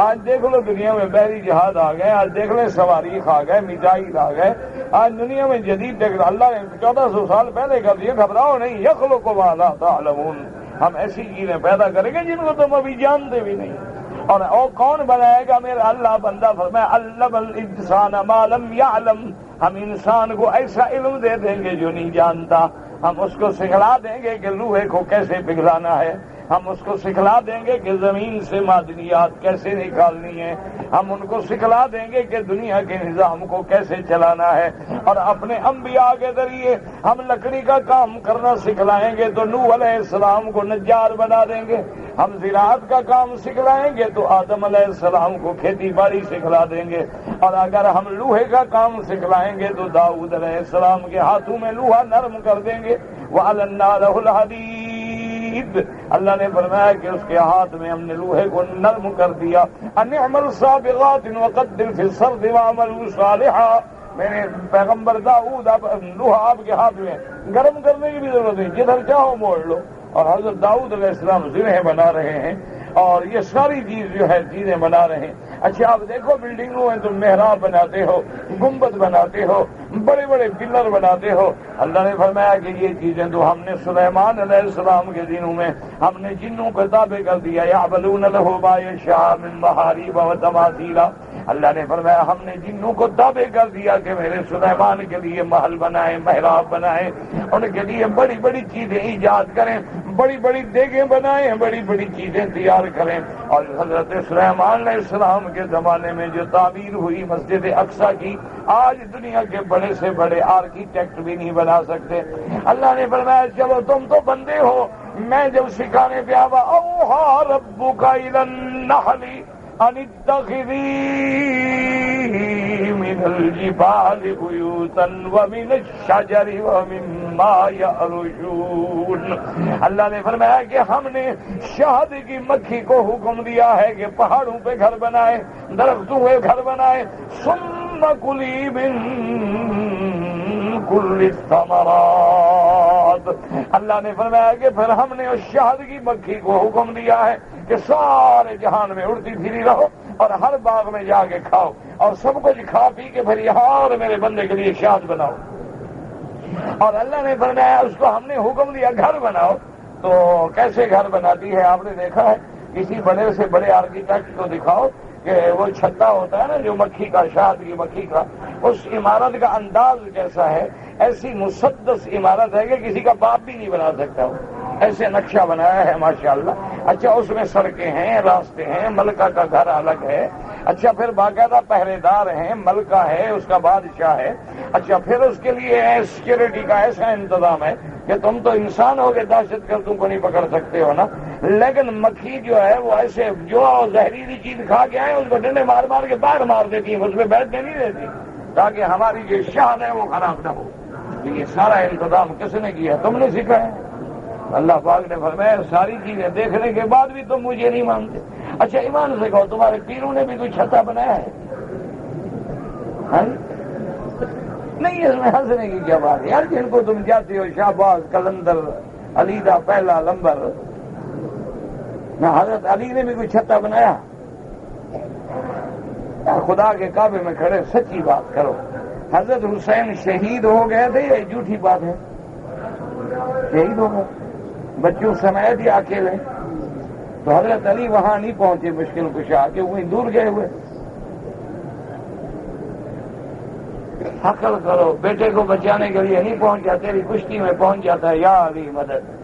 آج دیکھ لو دنیا میں بحری جہاز آ گئے، آج دیکھ لیں صواريخ آ گئے، میزائل آ گئے. آج دنیا میں جدید اللہ نے 1400 سال پہلے کر دیا. گھبراؤ نہیں، یخلق ما لا تعلمون، ہم ایسی چیزیں پیدا کریں گے جن کو تم ابھی جانتے بھی نہیں. اور کون بنائے گا؟ میرا اللہ. بندہ فرمایا علم الانسان ما لم يعلم، ہم انسان کو ایسا علم دے دیں گے جو نہیں جانتا. ہم اس کو سکھلا دیں گے کہ لوہے کو کیسے پگھلانا ہے، ہم اس کو سکھلا دیں گے کہ زمین سے معدنیات کیسے نکالنی ہے، ہم ان کو سکھلا دیں گے کہ دنیا کے نظام کو کیسے چلانا ہے. اور اپنے انبیاء کے ذریعے ہم لکڑی کا کام کرنا سکھلائیں گے تو نوح علیہ السلام کو نجار بنا دیں گے. ہم زراعت کا کام سکھلائیں گے تو آدم علیہ السلام کو کھیتی باڑی سکھلا دیں گے. اور اگر ہم لوہے کا کام سکھلائیں گے تو داؤد علیہ السلام کے ہاتھوں میں لوہا نرم کر دیں گے. وَأَلَنَّا لَهُ الْحَدِيدَ، اللہ نے فرمایا کہ اس کے ہاتھ میں ہم نے لوہے کو نرم کر دیا. أَنِ اعْمَلْ صَابِغَاتٍ وَقَدِّرْ فِي السَّرْدِ وَاعْمَلُوا صَالِحًا. میرے پیغمبر داؤد لوہا آپ کے ہاتھ میں گرم کرنے کی بھی ضرورت نہیں، جدھر چاہو موڑ لو. اور حضرت داؤد علیہ السلام زرہیں بنا رہے ہیں اور یہ ساری چیز جو ہے چیزیں بنا رہے ہیں. اچھا آپ دیکھو بلڈنگوں میں تم محراب بناتے ہو، گنبد بناتے ہو، بڑے بڑے پلر بناتے ہو. اللہ نے فرمایا کہ یہ چیزیں تو ہم نے سلیمان علیہ السلام کے دنوں میں ہم نے جنوں کو تابع کر دیا. یعملون له ما یشاء من محاریب وتماثیل. اللہ نے فرمایا ہم نے جنوں کو تابع کر دیا کہ میرے سلیمان کے لیے محل بنائیں، محراب بنائیں، ان کے لیے بڑی بڑی چیزیں ایجاد کریں، بڑی بڑی دیگیں بنائیں، بڑی بڑی چیزیں تیار کریں. اور حضرت سلیمان علیہ السلام کے زمانے میں جو تعمیر ہوئی مسجد اقصی کی، آج دنیا کے بڑے سے بڑے آرکیٹیکٹ بھی نہیں بنا سکتے. اللہ نے فرمایا چلو تم تو بندے ہو، میں جب سکھانے پہ آوا اوحا ربک الی النحل ان اتخذی من الجبال بیوتا ومن الشجر ومما یعرشون. اللہ نے فرمایا کہ ہم نے شہد کی مکھی کو حکم دیا ہے کہ پہاڑوں پہ گھر بنائے، درختوں پہ گھر بنائے. ثم کلی من کل الثمرات. اللہ نے فرمایا کہ پھر ہم نے اس شہد کی مکھی کو حکم دیا ہے کہ سارے جہان میں اڑتی پھری رہو اور ہر باغ میں جا کے کھاؤ اور سب کچھ کھا پی کے پھر یہاں اور میرے بندے کے لیے شہد بناؤ. اور اللہ نے فرمایا اس کو ہم نے حکم دیا گھر بناؤ. تو کیسے گھر بناتی ہے؟ آپ نے دیکھا ہے کسی بڑے سے بڑے آرکیٹیکٹ کو دکھاؤ کہ وہ چھتا ہوتا ہے نا جو مکھی کا، شہد کی مکھی کا، اس عمارت کا انداز کیسا ہے؟ ایسی مسدس عمارت ہے کہ کسی کا باپ بھی نہیں بنا سکتا. ایسے نقشہ بنایا ہے ماشاءاللہ. اچھا اس میں سڑکیں ہیں، راستے ہیں، ملکہ کا گھر الگ ہے. اچھا پھر باقاعدہ پہرے دار ہیں، ملکہ ہے، اس کا بادشاہ ہے. اچھا پھر اس کے لیے سیکورٹی کا ایسا انتظام ہے کہ تم تو انسان ہو کے دہشت گردوں کو نہیں پکڑ سکتے ہو نا. لیکن مکھی جو ہے وہ ایسے جو زہریلی چیز کھا کے آئے اس کو ڈنڈے مار مار کے باہر مار دیتی ہیں، اس میں بیٹھنے نہیں دیتی تاکہ ہماری جو شہد ہے وہ خراب نہ ہو. یہ سارا انتظام کس نے کیا؟ تم نے سکھایا. اللہ پاک نے فرمایا ساری چیزیں دیکھنے کے بعد بھی تم مجھے نہیں مانتے. اچھا ایمان سے کہو تمہارے پیروں نے بھی کوئی چھتا بنایا ہے؟ نہیں، اس میں ہنسنے کی کیا بات ہے یار. جن کو تم جاتے ہو شہباز، قلندر، علیدہ، پہلا لمبر، نہ حضرت علی نے بھی کوئی چھتا بنایا؟ خدا کے کعبے میں کھڑے سچی بات کرو. حضرت حسین شہید ہو گئے تھے، یہ جھوٹی بات ہے؟ شہید ہو گئے بچوں سمیت یا اکیلے؟ تو حضرت علی وہاں نہیں پہنچے مشکل کشا کے، وہیں دور گئے ہوئے۔ حقل کرو، بیٹے کو بچانے کے لیے نہیں پہنچا، تیری کشتی میں پہنچ جاتا ہے، یا علی مدد۔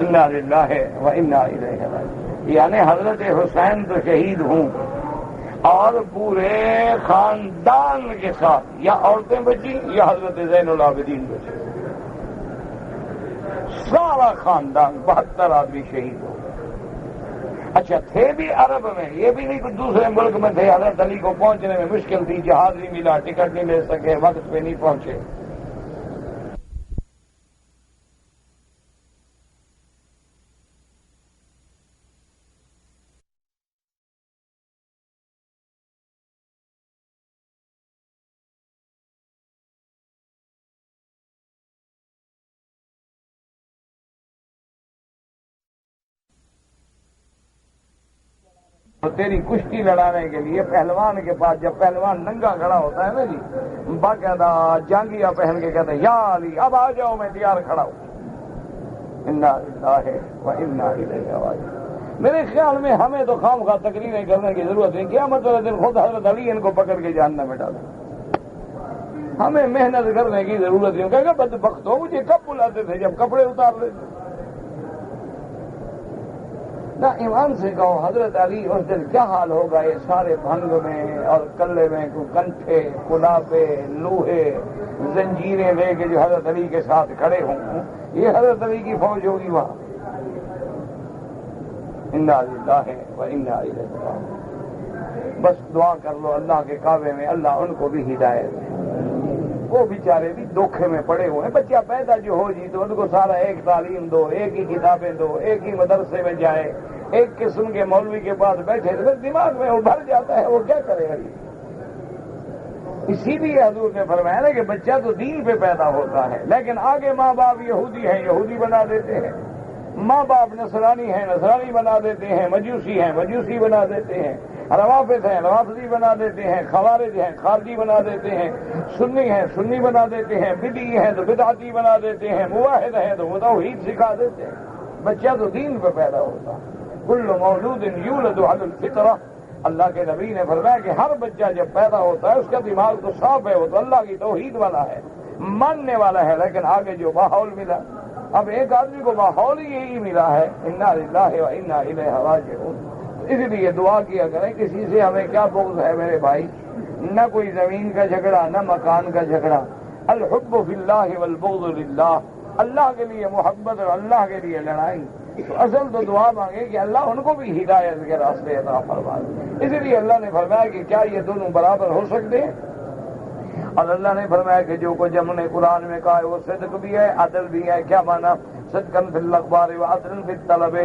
انا للہ و انا الیہ راجعون، یعنی حضرت حسین تو شہید ہوں اور پورے خاندان کے ساتھ، یا عورتیں بچی یا حضرت زین العابدین بچے، سارا خاندان 72 آدمی شہید ہو۔ اچھا تھے بھی عرب میں، یہ بھی نہیں کہ دوسرے ملک میں تھے، حضرت علی کو پہنچنے میں مشکل تھی، جہاز نہیں ملا، ٹکٹ نہیں لے سکے، وقت پہ نہیں پہنچے۔ تو تیری کشتی لڑانے کے لیے پہلوان کے پاس، جب پہلوان ننگا کھڑا ہوتا ہے نا جی، باقاعدہ جانگیا پہن کے کہتے ہیں یا علی اب آ جاؤ میں تیار کھڑا ہوں۔ انا للہ و انا الیہ راجعون۔ میرے خیال میں ہمیں تو خواہ تقریریں کرنے کی ضرورت نہیں، قیامت والے دن خود حضرت علی ان کو پکڑ کے جہنم میں ڈالے، ہمیں محنت کرنے کی ضرورت نہیں۔ کہے گا بدبخت ہو، مجھے کب بلاتے تھے جب کپڑے اتار لیتے؟ نہ ایمان سے کہو حضرت علی اس دن کیا حال ہوگا، یہ سارے بھنگ میں اور کلے میں کنٹھے، کلابے، لوہے، زنجیریں لے کے جو حضرت علی کے ساتھ کھڑے ہوں، یہ حضرت علی کی فوج ہوگی وہاں۔ انا للہ و انا الیہ راجعون۔ بس دعا کر لو اللہ کے کعبے میں اللہ ان کو بھی ہدایت دے، وہ بیچارے بھی دھوکھے میں پڑے ہوئے ہیں۔ بچہ پیدا جو ہو جی تو ان کو سارا ایک تعلیم دو، ایک ہی کتابیں دو، ایک ہی مدرسے میں جائے، ایک قسم کے مولوی کے پاس بیٹھے تو دماغ میں وہ بھر جاتا ہے، وہ کیا کرے گا؟ اسی لیے حضور نے فرمایا نا کہ بچہ تو دین پہ پیدا ہوتا ہے، لیکن آگے ماں باپ یہودی ہیں یہودی بنا دیتے ہیں، ماں باپ نصرانی ہیں نصرانی بنا دیتے ہیں، مجوسی ہیں مجوسی بنا دیتے ہیں، روافض ہیں روافضی بنا دیتے ہیں، خوارج ہیں خارجی بنا دیتے ہیں، سنی ہیں سنی بنا دیتے ہیں، بدعی ہیں تو بدعتی بنا دیتے ہیں، موحد ہیں تو توحید سکھا دیتے ہیں۔ بچہ تو دین پہ پیدا ہوتا ہے۔ کل مولود یولد علی الفطرہ، اللہ کے نبی نے فرمایا کہ ہر بچہ جب پیدا ہوتا ہے اس کا دماغ تو صاف ہے، وہ تو اللہ کی توحید والا ہے، ماننے والا ہے، لیکن آگے جو ماحول ملا، اب ایک آدمی کو ماحول ہی یہی ملا ہے۔ انا للہ و انا الیہ راجعون۔ اس لیے دعا کیا کریں، کسی سے ہمیں کیا بغض ہے میرے بھائی، نہ کوئی زمین کا جھگڑا نہ مکان کا جھگڑا، الحب فی اللہ والبغض للہ، اللہ کے لیے محبت اور اللہ کے لیے لڑائی۔ تو اصل تو دعا مانگے کہ اللہ ان کو بھی ہدایت کے راستے عطا فرمائے۔ اس لیے اللہ نے فرمایا کہ کیا یہ دونوں برابر ہو سکتے ہیں؟ اور اللہ نے فرمایا کہ جو کچھ ہم نے قرآن میں کہا ہے وہ صدق بھی ہے عدل بھی ہے۔ کیا مانا؟ صدقاً فی الاخبار و عدلاً فی الطلب،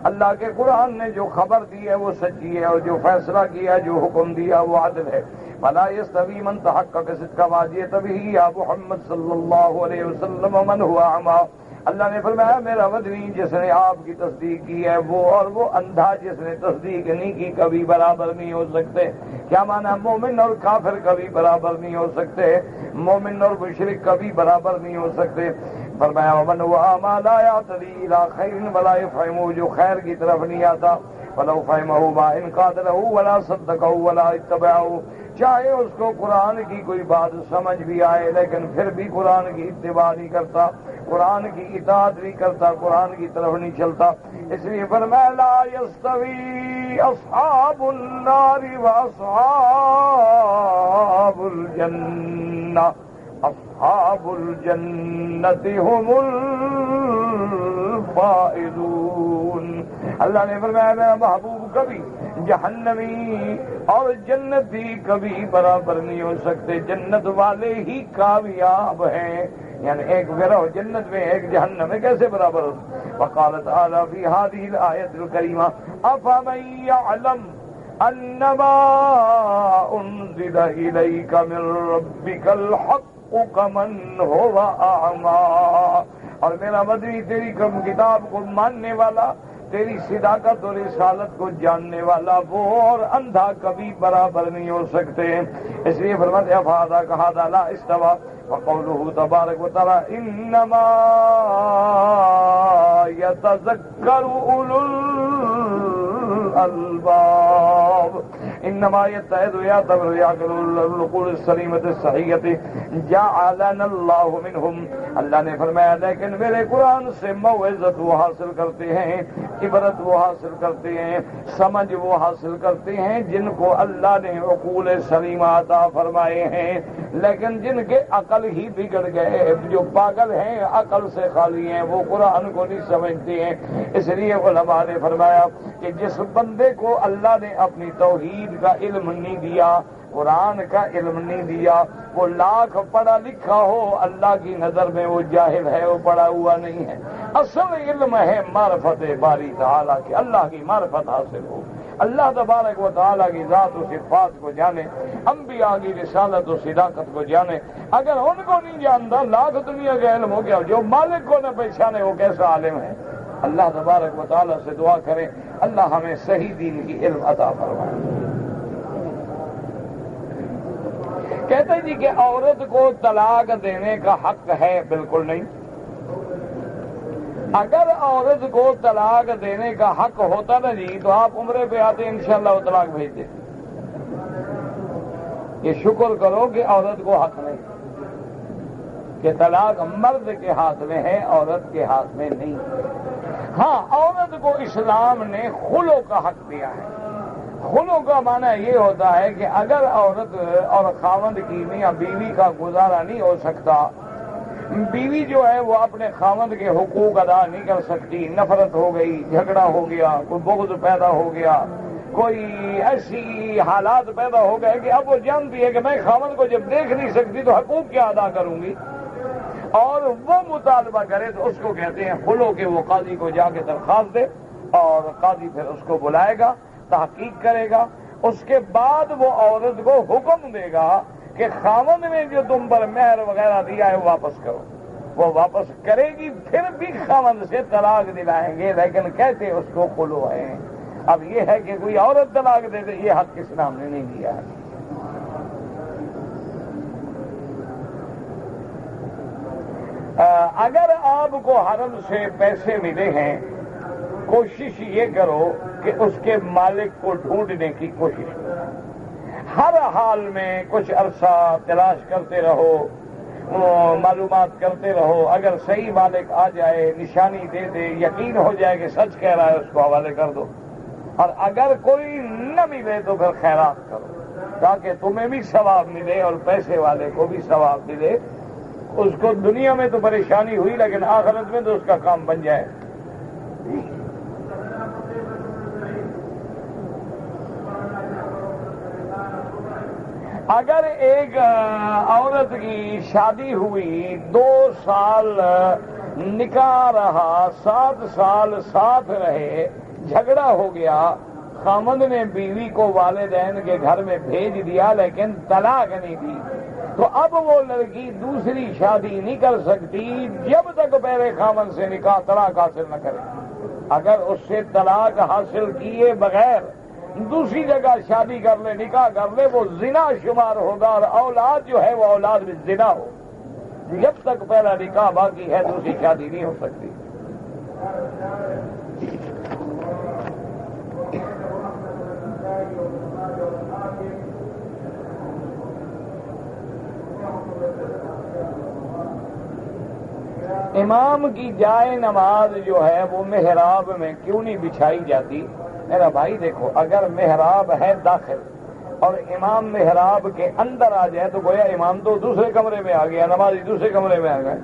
اللہ کے قرآن نے جو خبر دی ہے وہ سچی ہے، اور جو فیصلہ کیا جو حکم دیا وہ عدل ہے۔ فلا یستوی من تحقق صدق ما جئت به یا محمد صلی اللہ علیہ وسلم ومن هو اعمی۔ اللہ نے فرمایا میرا مدنی جس نے آپ کی تصدیق کی ہے وہ اور وہ اندھا جس نے تصدیق نہیں کی کبھی برابر نہیں ہو سکتے۔ کیا مانا؟ مومن اور کافر کبھی برابر نہیں ہو سکتے، مومن اور مشرک کبھی برابر نہیں ہو سکتے۔ فرمایا ومن هو اعمی لا یعتدی الی خیر ولا یفهم، جو خیر کی طرف نہیں آتا، ولو فهمه ما انقاد له ولا صدقه ولا اتبعه، چاہے اس کو قرآن کی کوئی بات سمجھ بھی آئے لیکن پھر بھی قرآن کی اتباع نہیں کرتا، قرآن کی اطاعت نہیں کرتا، قرآن کی طرف نہیں چلتا۔ اس لیے فرمایا لا یستوی اصحاب النار واصحاب الجنہ، اصحاب الجنت هم الفائزون۔ اللہ نے فرمایا میرا محبوب کبھی جہنمی اور جنتی کبھی برابر نہیں ہو سکتے، جنت والے ہی کامیاب ہیں، یعنی ایک گروہ جنت میں ایک جہنم میں کیسے برابر ہو؟ وقال تعالی فی هذه الآیۃ الکریمہ افمن یعلم انما انزل الیک من ربک الحق کمن هو اعمی، اور میرا مدنی تیری کم کتاب کو ماننے والا تیری صداقت اور رسالت کو جاننے والا وہ اور اندھا کبھی برابر نہیں ہو سکتے. اس لیے فرماتے ہیں فہذا کہذا لا استوى وقوله تبارک وتعالى انما يتذكر اولو الالباب انما يتعظ ويعتبر ويعقل العقول السليمة الصحيحة جعلنا الله منهم. اللہ نے فرمایا لیکن میرے قرآن سے موعظت وہ حاصل کرتے ہیں, عبرت وہ حاصل کرتے ہیں, سمجھ وہ حاصل کرتے ہیں جن کو اللہ نے عقول سلیمہ عطا فرمائے ہیں. لیکن جن کے عقل ہی بگڑ گئے, جو پاگل ہیں, عقل سے خالی ہیں, وہ قرآن کو نہیں سمجھتے ہیں. اس لیے علماء نے فرمایا کہ جس بندے کو اللہ نے اپنی توحید کا علم نہیں دیا, قرآن کا علم نہیں دیا, وہ لاکھ پڑھا لکھا ہو, اللہ کی نظر میں وہ جاہل ہے, وہ پڑھا ہوا نہیں ہے. اصل علم ہے معرفت باری تعالیٰ کی, اللہ کی معرفت حاصل ہو, اللہ تبارک و تعالیٰ کی ذات و صفات کو جانے, انبیاء کی رسالت و صداقت کو جانے. اگر ان کو نہیں جانتا لاکھ دنیا کا علم ہو گیا, جو مالک کو نہ پہچانے وہ کیسا عالم ہے. اللہ تبارک و تعالیٰ سے دعا کریں اللہ ہمیں صحیح دین کی علم عطا فرمائے. کہتے ہیں جی کہ عورت کو طلاق دینے کا حق ہے. بالکل نہیں. اگر عورت کو طلاق دینے کا حق ہوتا نا جی تو آپ عمرے پہ آتے انشاءاللہ وہ طلاق بھیج دیتے. یہ شکر کرو کہ عورت کو حق نہیں, کہ طلاق مرد کے ہاتھ میں ہے, عورت کے ہاتھ میں نہیں. ہاں, عورت کو اسلام نے خلو کا حق دیا ہے. خلو کا معنی یہ ہوتا ہے کہ اگر عورت اور خاوند کی میاں بیوی کا گزارا نہیں ہو سکتا, بیوی جو ہے وہ اپنے خاوند کے حقوق ادا نہیں کر سکتی, نفرت ہو گئی, جھگڑا ہو گیا, کوئی بغض پیدا ہو گیا, کوئی ایسی حالات پیدا ہو گئے کہ اب وہ جانتی ہے کہ میں خاوند کو جب دیکھ نہیں سکتی تو حقوق کیا ادا کروں گی, اور وہ مطالبہ کرے تو اس کو کہتے ہیں خلو. کہ وہ قاضی کو جا کے درخواست دے اور قاضی پھر اس کو بلائے گا, تحقیق کرے گا, اس کے بعد وہ عورت کو حکم دے گا کہ خاوند نے جو تم پر مہر وغیرہ دیا ہے وہ واپس کرو. وہ واپس کرے گی, پھر بھی خاوند سے طلاق دلائیں گے, لیکن کہتے اس کو خلو ہے. اب یہ ہے کہ کوئی عورت طلاق دے دے, یہ حق اسلام نے نہیں دیا ہے. اگر آپ کو حرم سے پیسے ملے ہیں, کوشش یہ کرو کہ اس کے مالک کو ڈھونڈنے کی کوشش کرو. ہر حال میں کچھ عرصہ تلاش کرتے رہو, معلومات کرتے رہو. اگر صحیح مالک آ جائے, نشانی دے دے, یقین ہو جائے کہ سچ کہہ رہا ہے, اس کو حوالے کر دو. اور اگر کوئی نہ ملے تو پھر خیرات کرو, تاکہ تمہیں بھی ثواب ملے اور پیسے والے کو بھی ثواب ملے. اس کو دنیا میں تو پریشانی ہوئی, لیکن آخرت میں تو اس کا کام بن جائے. اگر ایک عورت کی شادی ہوئی, 2 سال نکاح رہا, 7 سال ساتھ رہے, جھگڑا ہو گیا, خامد نے بیوی کو والدین کے گھر میں بھیج دیا لیکن طلاق نہیں دی, تو اب وہ لڑکی دوسری شادی نہیں کر سکتی جب تک پہلے خامد سے نکاح طلاق حاصل نہ کرے. اگر اس سے طلاق حاصل کیے بغیر دوسری جگہ شادی کر لے, نکاح کر لے, وہ زنا شمار ہوگا, اور اولاد جو ہے وہ اولاد بھی زنا ہو. جب تک پہلا نکاح باقی ہے دوسری شادی نہیں ہو سکتی. امام کی جائے نماز جو ہے وہ محراب میں کیوں نہیں بچھائی جاتی؟ میرا بھائی دیکھو, اگر محراب ہے داخل اور امام محراب کے اندر آ جائے تو گویا امام تو دوسرے کمرے میں آ گیا, نمازی دوسرے کمرے میں آ گئے.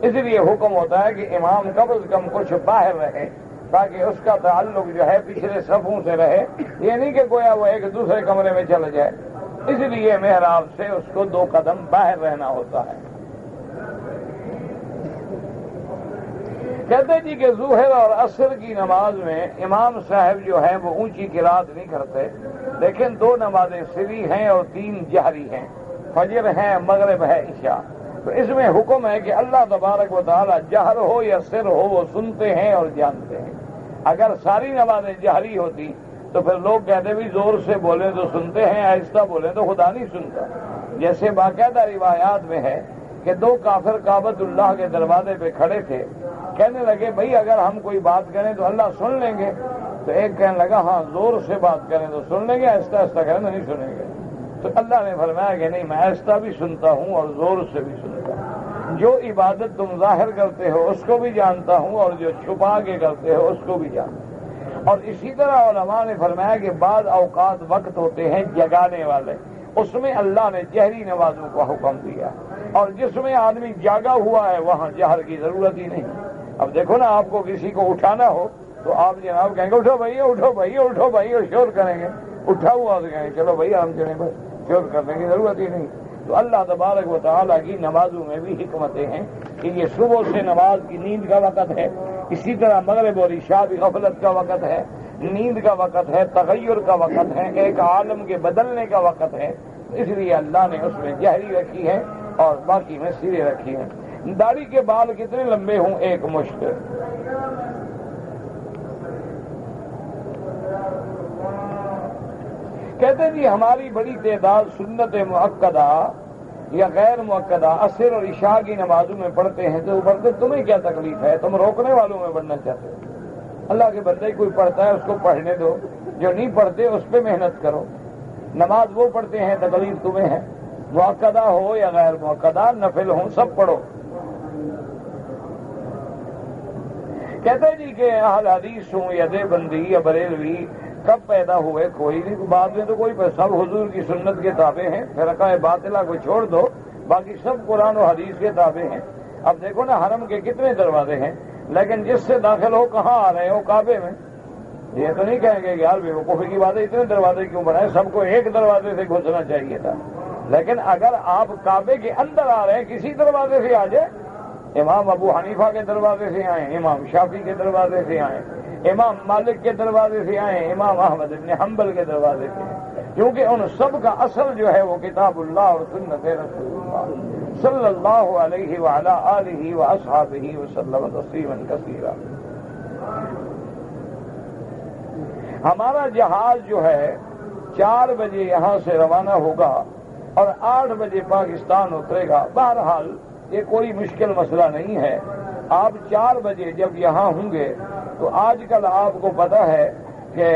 اس لیے حکم ہوتا ہے کہ امام کم از کم کچھ باہر رہے تاکہ اس کا تعلق جو ہے پچھلے صفوں سے رہے, یہ نہیں کہ گویا وہ ایک دوسرے کمرے میں چلا جائے. اس لیے محراب سے اس کو 2 قدم باہر رہنا ہوتا ہے. کہتے جی کہ ظہر اور عصر کی نماز میں امام صاحب جو ہیں وہ اونچی قرات نہیں کرتے, لیکن 2 نمازیں سری ہیں اور 3 جہری ہیں, فجر ہے, مغرب ہے, عشاء. تو اس میں حکم ہے کہ اللہ تبارک و تعالی جہر ہو یا سر ہو وہ سنتے ہیں اور جانتے ہیں. اگر ساری نمازیں جہری ہوتی تو پھر لوگ کہتے بھی زور سے بولیں تو سنتے ہیں، آہستہ بولیں تو خدا نہیں سنتا. جیسے باقاعدہ روایات میں ہے کہ دو کافر کعبۃ اللہ کے دروازے پہ کھڑے تھے، کہنے لگے بھائی اگر ہم کوئی بات کریں تو اللہ سن لیں گے. تو ایک کہنے لگا ہاں زور سے بات کریں تو سن لیں گے، آہستہ آہستہ کریں تو نہیں سنیں گے. تو اللہ نے فرمایا کہ نہیں، میں آہستہ بھی سنتا ہوں اور زور سے بھی سنتا ہوں. جو عبادت تم ظاہر کرتے ہو اس کو بھی جانتا ہوں اور جو چھپا کے کرتے ہو اس کو بھی جانتا ہوں. اور اسی طرح علماء نے فرمایا کہ بعض اوقات وقت ہوتے ہیں جگانے والے، اس میں اللہ نے جہری نمازوں کو حکم دیا، اور جس میں آدمی جاگا ہوا ہے وہاں جہر کی ضرورت ہی نہیں. اب دیکھو نا، آپ کو کسی کو اٹھانا ہو تو آپ جناب کہیں گے اٹھو بھائی اٹھو بھائی اٹھو بھائی، اور شور کریں گے. اٹھا ہوا تو کہیں گے چلو بھائی ہم چلیں، بس شور کرنے کی ضرورت ہی نہیں. تو اللہ تبارک و تعالیٰ کی نمازوں میں بھی حکمتیں ہیں کہ یہ صبح سے نماز کی نیند کا وقت ہے، اسی طرح مغرب اور عشاء بھی غفلت کا وقت ہے، نیند کا وقت ہے، تغیر کا وقت ہے، ایک عالم کے بدلنے کا وقت ہے. اس لیے اللہ نے اس میں جہری رکھی ہے اور باقی میں سرے رکھی ہیں. داڑھی کے بال کتنے لمبے ہوں؟ ایک مشت. کہتے ہیں جی ہماری بڑی تعداد سنت مؤکدہ یا غیر مؤکدہ عصر اور عشاء کی نمازوں میں پڑھتے ہیں، تو پڑھتے تمہیں کیا تکلیف ہے؟ تم روکنے والوں میں پڑھنا چاہتے ہو؟ اللہ کے بندے کوئی پڑھتا ہے اس کو پڑھنے دو، جو نہیں پڑھتے اس پہ محنت کرو. نماز وہ پڑھتے ہیں، تکلیف تمہیں ہے. مؤکدہ ہو یا غیر مؤکدہ، نفل ہوں، سب پڑھو. کہتے ہیں جی کہ اہل حدیث ہوں یا دیوبندی یا بریلوی کب پیدا ہوئے کوئی نہیں، بعد میں تو کوئی سب حضور کی سنت کے تابع ہیں. فرقہ باطلہ کو چھوڑ دو، باقی سب قرآن و حدیث کے تابع ہیں. اب دیکھو نا، حرم کے کتنے دروازے ہیں، لیکن جس سے داخل ہو کہاں آ رہے ہو؟ کعبے میں. یہ تو نہیں کہیں گے کہ یار بیوقوفی کی بات ہے، اتنے دروازے کیوں بنائے؟ سب کو ایک دروازے سے گھسنا چاہیے تھا. لیکن اگر آپ کعبے کے اندر آ رہے ہیں کسی دروازے سے آ جائے. امام ابو حنیفہ کے دروازے سے آئیں، امام شافعی کے دروازے سے آئیں، امام مالک کے دروازے سے آئیں، امام احمد بن حنبل کے دروازے سے آئیں، کیونکہ ان سب کا اصل جو ہے وہ کتاب اللہ اور سنت رسول اللہ صلی اللہ علیہ وعلی آلہ واصحابہ وسلم تسلیما کثیرا. ہمارا جہاز جو ہے 4 بجے یہاں سے روانہ ہوگا اور 8 بجے پاکستان اترے گا. بہرحال یہ کوئی مشکل مسئلہ نہیں ہے. آپ 4 بجے جب یہاں ہوں گے تو آج کل آپ کو پتا ہے کہ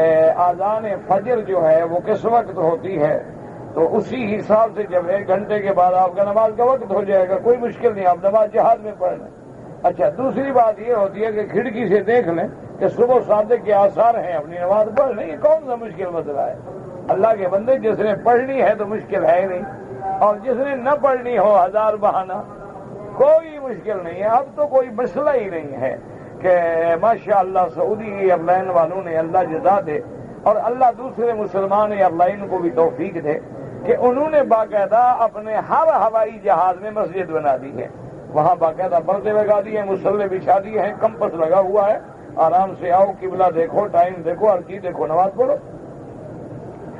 اذان فجر جو ہے وہ کس وقت ہوتی ہے، تو اسی حساب سے جب 1 گھنٹے کے بعد آپ کا نماز کا وقت ہو جائے گا. کوئی مشکل نہیں، آپ نماز جہاز میں پڑھ لیں. اچھا، دوسری بات یہ ہوتی ہے کہ کھڑکی سے دیکھ لیں کہ صبح صادق کے آثار ہیں، اپنی نماز پڑھ لیں. یہ کون سا مشکل مسئلہ ہے؟ اللہ کے بندے، جس نے پڑھنی ہے تو مشکل ہے ہی نہیں، اور جس نے نہ پڑھنی ہو 1000 بہانہ، کوئی مشکل نہیں ہے. اب تو کوئی مسئلہ ہی نہیں ہے کہ ماشاءاللہ سعودی ایئر لائن والوں نے اللہ جزا دے، اور اللہ دوسرے مسلمان ایئر لائن کو بھی توفیق دے کہ انہوں نے باقاعدہ اپنے ہر ہوائی جہاز میں مسجد بنا دی ہے. وہاں باقاعدہ پردے لگا دیے ہیں، مصلے بچھا دیے ہیں، کمپس لگا ہوا ہے. آرام سے آؤ، قبلہ دیکھو، ٹائم دیکھو، ہر چیز دیکھو، نماز پڑھو.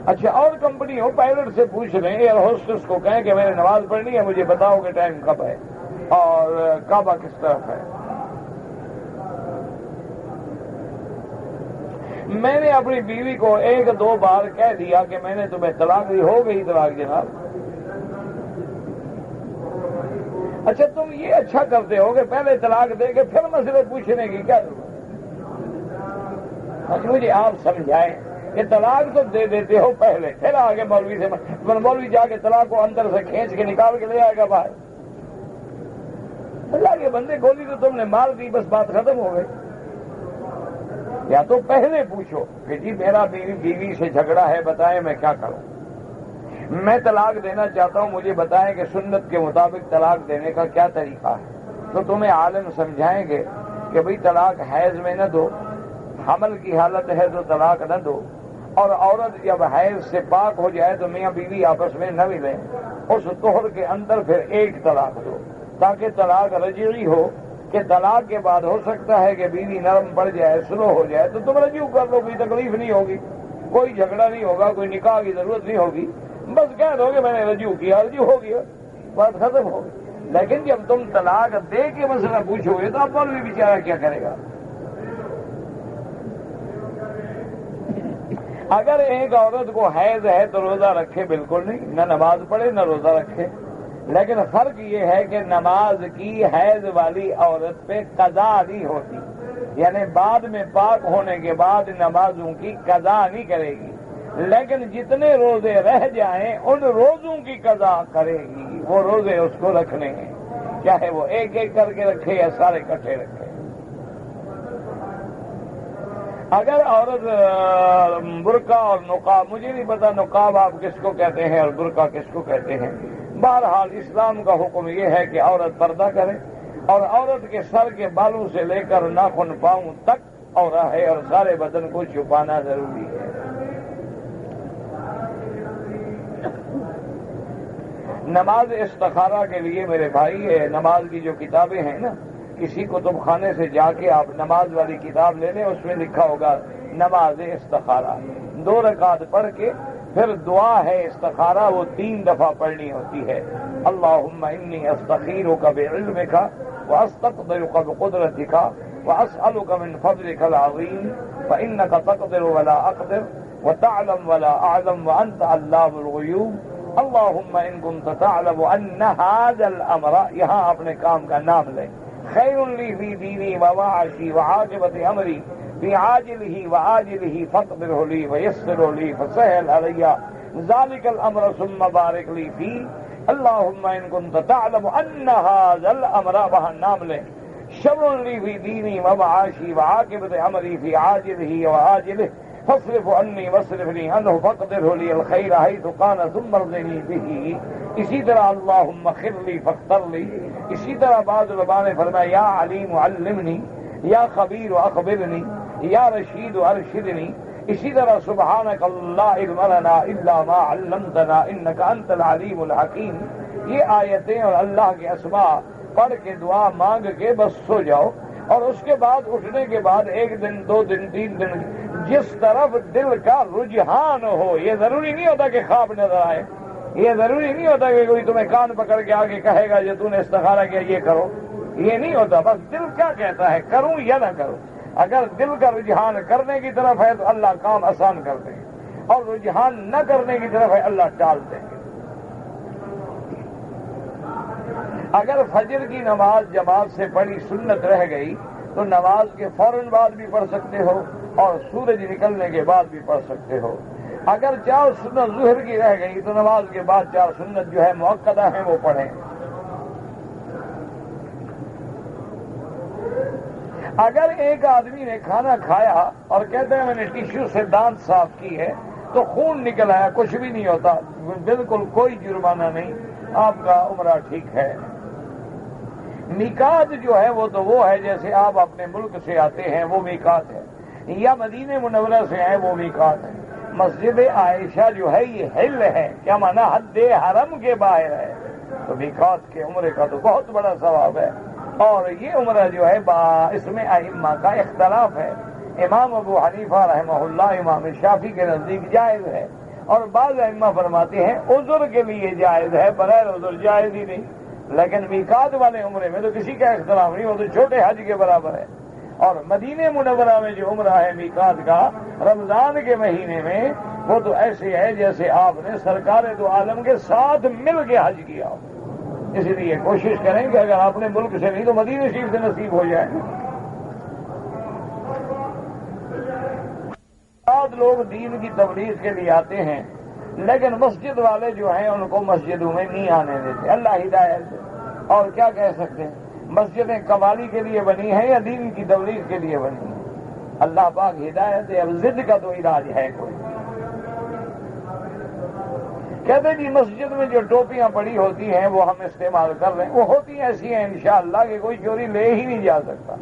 اچھا، اور کمپنی ہو پائلٹ سے پوچھ لیں، ایئر ہوسٹس کو کہیں کہ میں نے نماز پڑھنی ہے، مجھے بتاؤ کہ ٹائم کب ہے اور کعبہ کس طرف ہے. میں نے اپنی بیوی کو 1-2 بار کہہ دیا کہ میں نے تمہیں طلاق دی. ہو گئی طلاق جناب. اچھا، تم یہ اچھا کرتے ہو کہ پہلے طلاق دے کے پھر مسئلے پوچھنے کی کیا ضرورت؟ مجھے آپ سمجھائیں کہ طلاق تو دے دیتے ہو پہلے، پھر آگے مولوی سے مولوی جا کے طلاق کو اندر سے کھینچ کے نکال کے لے آئے گا باہر. اللہ کے بندے، گولی تو تم نے مار دی، بس بات ختم ہو گئی. یا تو پہلے پوچھو کہ جی میرا بیوی سے جھگڑا ہے، بتائیں میں کیا کروں، میں طلاق دینا چاہتا ہوں، مجھے بتائیں کہ سنت کے مطابق طلاق دینے کا کیا طریقہ ہے. تو تمہیں عالم سمجھائیں گے کہ بھئی طلاق حیض میں نہ دو، حمل کی حالت ہے تو طلاق نہ دو، اور عورت جب حیض سے پاک ہو جائے تو میاں بیوی آپس میں نہ ملیں، اس طہر کے اندر پھر 1 طلاق دو، تاکہ طلاق رجعی ہو کہ طلاق کے بعد ہو سکتا ہے کہ بیوی نرم پڑ جائے، سلو ہو جائے، تو تم رجوع کر لو، کوئی تکلیف نہیں ہوگی، کوئی جھگڑا نہیں ہوگا، کوئی نکاح کی ضرورت نہیں ہوگی. بس کہہ دو کہ میں نے رجوع کیا، رجوع ہو گیا، بات ختم ہو گئی. لیکن جب تم طلاق دے کے مسئلہ پوچھو گے تو اب مولوی بیچارہ کیا کرے گا؟ اگر ایک عورت کو حیض ہے تو روزہ رکھے بالکل نہیں، نہ نماز پڑھے نہ روزہ رکھے، لیکن فرق یہ ہے کہ نماز کی حیض والی عورت پہ قضا نہیں ہوتی، یعنی بعد میں پاک ہونے کے بعد نمازوں کی قضا نہیں کرے گی، لیکن جتنے روزے رہ جائیں ان روزوں کی قضا کرے گی، وہ روزے اس کو رکھنے ہیں، چاہے وہ ایک ایک کر کے رکھے یا سارے اکٹھے رکھے۔ اگر عورت برقع اور نقاب، مجھے نہیں پتا نقاب آپ کس کو کہتے ہیں اور برقع کس کو کہتے ہیں، بہرحال اسلام کا حکم یہ ہے کہ عورت پردہ کرے اور عورت کے سر کے بالوں سے لے کر ناخن پاؤں تک عورت ہے اور سارے بدن کو چھپانا ضروری ہے۔ نماز استخارہ کے لیے میرے بھائی نماز کی جو کتابیں ہیں نا، کسی کتب خانے سے جا کے آپ نماز والی کتاب لے لیں، اس میں لکھا ہوگا نماز استخارہ، 2 رکعت پڑھ کے پھر دعا ہے استخارہ، وہ 3 دفعہ پڑھنی ہوتی ہے۔ اللہم انی استخیرک بعلمک واستقدرک بقدرتک واسألک من فضلک العظیم فانک تقدر ولا اقدر وتعلم ولا اعلم وانت علام الغیوب اللہم ان کنت تعلم ان ھذا الامر، یہاں اپنے کام کا نام لیں، خیر لی فی دینی ومعاشی وعاقبت امری فی عاجلہ وآجلہ فاقدرہ لی ویسرہ لی فسہل علی ذالک الامر ثم بارک لی فی اللہم ان کنت تعلم ان ھذا الامر، وہاں نام لیں، شر لی فی دینی ومعاشی وعاقبت امری فی عاجلہ وآجلہ فاصرف عنی واصرفنی عنہ فاقدرہ لی الخیر حیث کان ثم ارضنی بہ۔ اسی طرح اللہم خر لی فاختر لی، اسی طرح بعض علماء نے فرمایا یا علیم علمنی، یا خبیر اخبرنی، یا رشید ارشدنی، اسی طرح سبحانک لا علم لنا الا ما علمتنا انک انت العلیم الحکیم۔ یہ آیتیں اور اللہ کے اسماء پڑھ کے دعا مانگ کے بس سو جاؤ، اور اس کے بعد اٹھنے کے بعد 1 دن 2 دن 3 دن جس طرف دل کا رجحان ہو، یہ ضروری نہیں ہوتا کہ خواب نظر آئے، یہ ضروری نہیں ہوتا کہ کوئی تمہیں کان پکڑ کے آگے کہے گا جو تم نے استخارہ کیا یہ کرو، یہ نہیں ہوتا، بس دل کیا کہتا ہے کروں یا نہ کروں۔ اگر دل کا رجحان کرنے کی طرف ہے تو اللہ کام آسان کر دیں گے، اور رجحان نہ کرنے کی طرف ہے اللہ ٹال دیں گے۔ اگر فجر کی نماز جماعت سے پڑھی سنت رہ گئی تو نماز کے فوراً بعد بھی پڑھ سکتے ہو اور سورج نکلنے کے بعد بھی پڑھ سکتے ہو۔ اگر 4 سنت ظہر کی رہ گئی تو نماز کے بعد 4 سنت جو ہے مؤکدہ ہیں وہ پڑھیں۔ اگر ایک آدمی نے کھانا کھایا اور کہتے ہیں میں نے ٹیشو سے دانت صاف کی ہے تو خون نکل آیا، کچھ بھی نہیں ہوتا، بالکل کوئی جرمانہ نہیں، آپ کا عمرہ ٹھیک ہے۔ میقات جو ہے وہ تو وہ ہے جیسے آپ اپنے ملک سے آتے ہیں وہ میقات ہے، یا مدینہ منورہ سے آئے وہ میقات ہے۔ مسجد عائشہ جو ہے یہ حل ہے، کیا معنی حد حرم کے باہر ہے، تو میقات کے عمرے کا تو بہت بڑا ثواب ہے۔ اور یہ عمرہ جو ہے اس میں ائمہ کا اختلاف ہے، امام ابو حنیفہ رحمہ اللہ، امام شافعی کے نزدیک جائز ہے، اور بعض ائمہ فرماتے ہیں عذر کے لیے جائز ہے، بغیر عذر جائز ہی نہیں۔ لیکن میقات والے عمرے میں تو کسی کا اختلاف نہیں، وہ تو چھوٹے حج کے برابر ہے۔ اور مدینہ منورہ میں جو عمرہ ہے میقات کا رمضان کے مہینے میں، وہ تو ایسے ہے جیسے آپ نے سرکار دو عالم کے ساتھ مل کے حج کیا ہو۔ اس لیے کوشش کریں کہ اگر اپنے ملک سے نہیں تو مدینہ شریف سے نصیب ہو جائے۔ بعض لوگ دین کی تبلیغ کے لیے آتے ہیں لیکن مسجد والے جو ہیں ان کو مسجدوں میں نہیں آنے دیتے، اللہ ہدایت دے۔ اور کیا کہہ سکتے ہیں، مسجدیں قوالی کے لیے بنی ہیں یا دین کی تبلیغ کے لیے بنی ہیں؟ اللہ پاک ہدایت دے۔ اب ضد کا تو علاج ہے کوئی؟ کہتے جی مسجد میں جو ٹوپیاں پڑی ہوتی ہیں وہ ہم استعمال کر لیں، وہ ہوتی ایسی ہیں انشاءاللہ کہ کوئی چوری لے ہی نہیں جا سکتا۔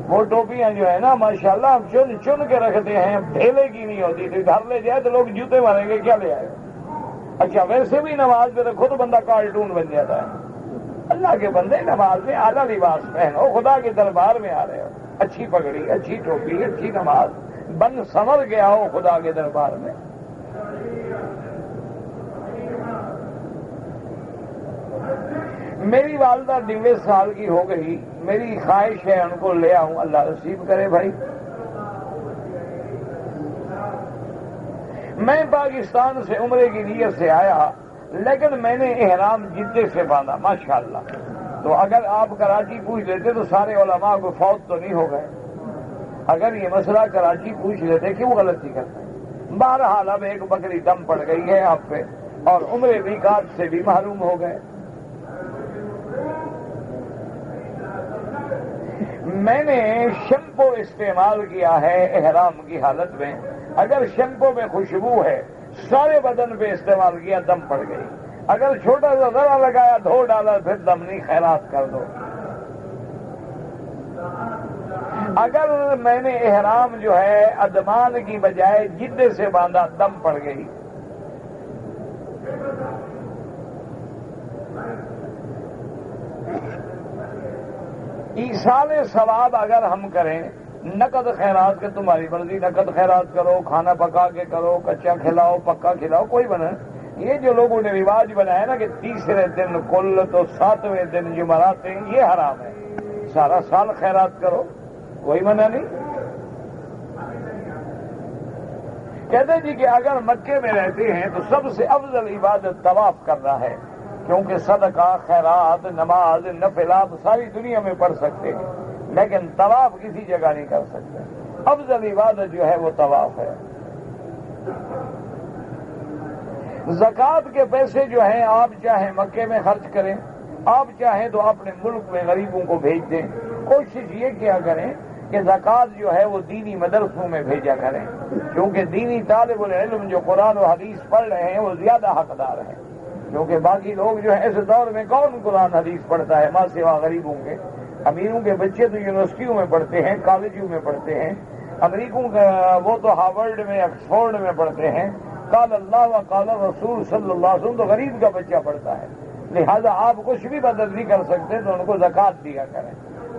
وہ ٹوپیاں جو ہے نا ماشاءاللہ ہم چن چن کے رکھتے ہیں، ڈھیلے کی نہیں ہوتی تھی، گھر لے جائے تو لوگ جوتے ماریں گے کیا لے آئے۔ اچھا ویسے بھی نماز میں تو خود بندہ کارٹون بن جاتا ہے۔ اللہ کے بندے نماز میں اعلیٰ لباس پہنو، خدا کے دربار میں آ رہے ہو، اچھی پگڑی، اچھی ٹوپی، اچھی نماز، بن سنور کے آؤ خدا کے دربار میں۔ میری والدہ 90 سال کی ہو گئی، میری خواہش ہے ان کو لے آؤں، اللہ نصیب کرے بھائی۔ میں پاکستان سے عمرے کی نیت سے آیا، لیکن میں نے احرام جدے سے باندھا ماشاءاللہ. تو اگر آپ کراچی پوچھ لیتے تو سارے علماء کو فوت تو نہیں ہو گئے. اگر یہ مسئلہ کراچی پوچھ لیتے کیوں غلطی کرتے ہیں؟ بہرحال اب ایک بکری دم پڑ گئی ہے آپ پہ اور عمرے میقات سے بھی محروم ہو گئے. میں نے شیمپو استعمال کیا ہے احرام کی حالت میں. اگر شیمپو میں خوشبو ہے سارے بدن پہ استعمال کیا دم پڑ گئی. اگر چھوٹا سا ذرا لگایا دھو ڈالا پھر دم نہیں، خیرات کر دو. اگر میں نے احرام جو ہے ادمان کی بجائے جدے سے باندھا دم پڑ گئی. ایصال ثواب اگر ہم کریں نقد خیرات کے، تمہاری مرضی، نقد خیرات کرو، کھانا پکا کے کرو، کچا کھلاؤ پکا کھلاؤ، کوئی بنا. یہ جو لوگوں نے رواج بنایا نا کہ تیسرے دن کل تو ساتویں دن جمعرات ہیں، یہ حرام ہے. سارا سال خیرات کرو، کوئی منع نہیں. کہتے جی کہ اگر مکے میں رہتے ہیں تو سب سے افضل عبادت طواف کرنا ہے، کیونکہ صدقہ، خیرات، نماز، نفلات ساری دنیا میں پڑھ سکتے ہیں لیکن طواف کسی جگہ نہیں کر سکتے. افضل عبادت جو ہے وہ طواف ہے. زکوٰۃ کے پیسے جو ہیں آپ چاہیں مکے میں خرچ کریں، آپ چاہیں تو اپنے ملک میں غریبوں کو بھیج دیں. کوشش یہ کیا کریں کہ زکوٰۃ جو ہے وہ دینی مدرسوں میں بھیجا کریں، کیونکہ دینی طالب العلم جو قرآن و حدیث پڑھ رہے ہیں وہ زیادہ حقدار ہیں. کیونکہ باقی لوگ جو ہے اس دور میں کون قرآن حدیث پڑھتا ہے ماں سوا غریبوں کے. امیروں کے بچے تو یونیورسٹیوں میں پڑھتے ہیں، کالجوں میں پڑھتے ہیں. امریکوں کا وہ تو ہارورڈ میں، آکسفورڈ میں پڑھتے ہیں. قال اللہ و قال رسول صلی اللہ علیہ وسلم تو غریب کا بچہ پڑھتا ہے. لہذا آپ کچھ بھی بدل نہیں کر سکتے تو ان کو زکوٰۃ دیا کریں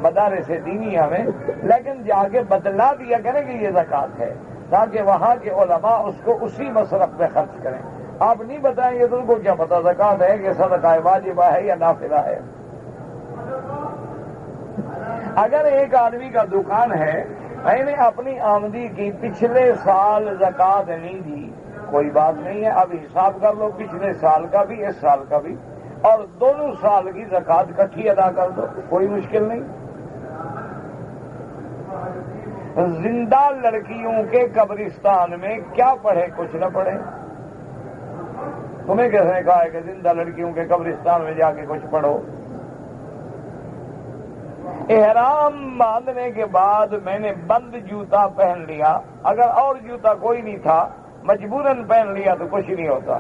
مدارس دینیہ میں، لیکن جا کے بدلا دیا کریں کہ یہ زکوٰۃ ہے، تاکہ وہاں کے علماء اس کو اسی مصرف میں خرچ کریں. آپ نہیں بتائیں گے تو ان کو کیا پتا زکوٰۃ ہے کہ صدقہ واجبہ ہے یا نافلہ ہے. اگر ایک آدمی کا دکان ہے، میں نے اپنی آمدنی کی پچھلے سال زکوٰۃ نہیں دی، کوئی بات نہیں ہے. اب حساب کر لو پچھلے سال کا بھی اس سال کا بھی، اور دونوں سال کی زکوٰۃ اکٹھی ادا کر دو، کوئی مشکل نہیں. زندہ لڑکیوں کے قبرستان میں کیا پڑھے کچھ نہ پڑھے؟ تمہیں کس نے کہا ہے کہ زندہ لڑکیوں کے قبرستان میں جا کے کچھ پڑھو؟ احرام باندھنے کے بعد میں نے بند جوتا پہن لیا، اگر اور جوتا کوئی نہیں تھا مجبوراً پہن لیا تو کچھ نہیں ہوتا.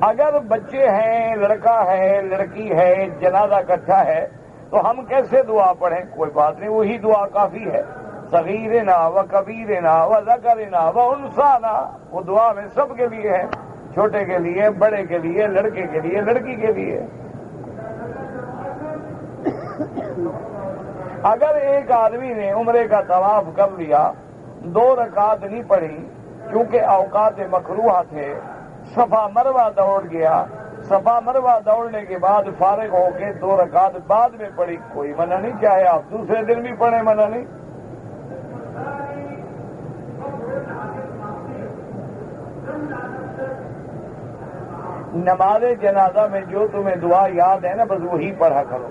اگر بچے ہیں، لڑکا ہے، لڑکی ہے، جنازہ اکٹھا ہے تو ہم کیسے دعا پڑھیں؟ کوئی بات نہیں، وہی دعا کافی ہے. صغیرنا و کبیرنا و ذکرنا و انثانا، وہ دعا میں سب کے لیے ہے، چھوٹے کے لیے، بڑے کے لیے، لڑکے کے لیے، لڑکی کے لیے. اگر ایک آدمی نے عمرے کا طواف کر لیا، 2 رکعت نہیں پڑھی کیونکہ اوقات مکروہ تھے، صفا مروہ دوڑ گیا، صفا مروہ دوڑنے کے بعد فارغ ہو کے 2 رکعت بعد میں پڑھی، کوئی منع نہیں، چاہے آپ دوسرے دن بھی پڑھیں، منع نہیں. نماز جنازہ میں جو تمہیں دعا یاد ہے نا بس وہی پڑھا کرو.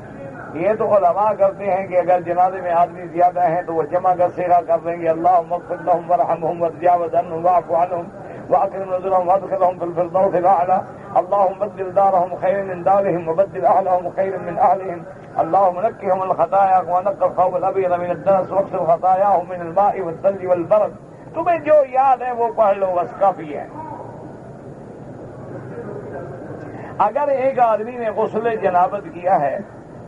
یہ تو علماء کرتے ہیں کہ اگر جنازے میں آدمی زیادہ ہیں تو وہ جمع کا صیغہ کر دیں گے، اللہم اغفر لهم وارحمهم وتجاوز عنهم واعف عنهم واکرم نزلهم وادخلهم في الفردوس الاعلى، اللهم بدل دارهم خيرا من دارهم وبدل اهلهم خيرا من اهلهم، اللهم نقهم الخطايا ونقى الثوب الابيض من الدنس واغسل خطاياهم من الماء والثلج والبرد. تمہیں جو یاد ہے وہ پڑھ لو بس کافی ہے. اگر ایک آدمی نے غسل جنابت کیا ہے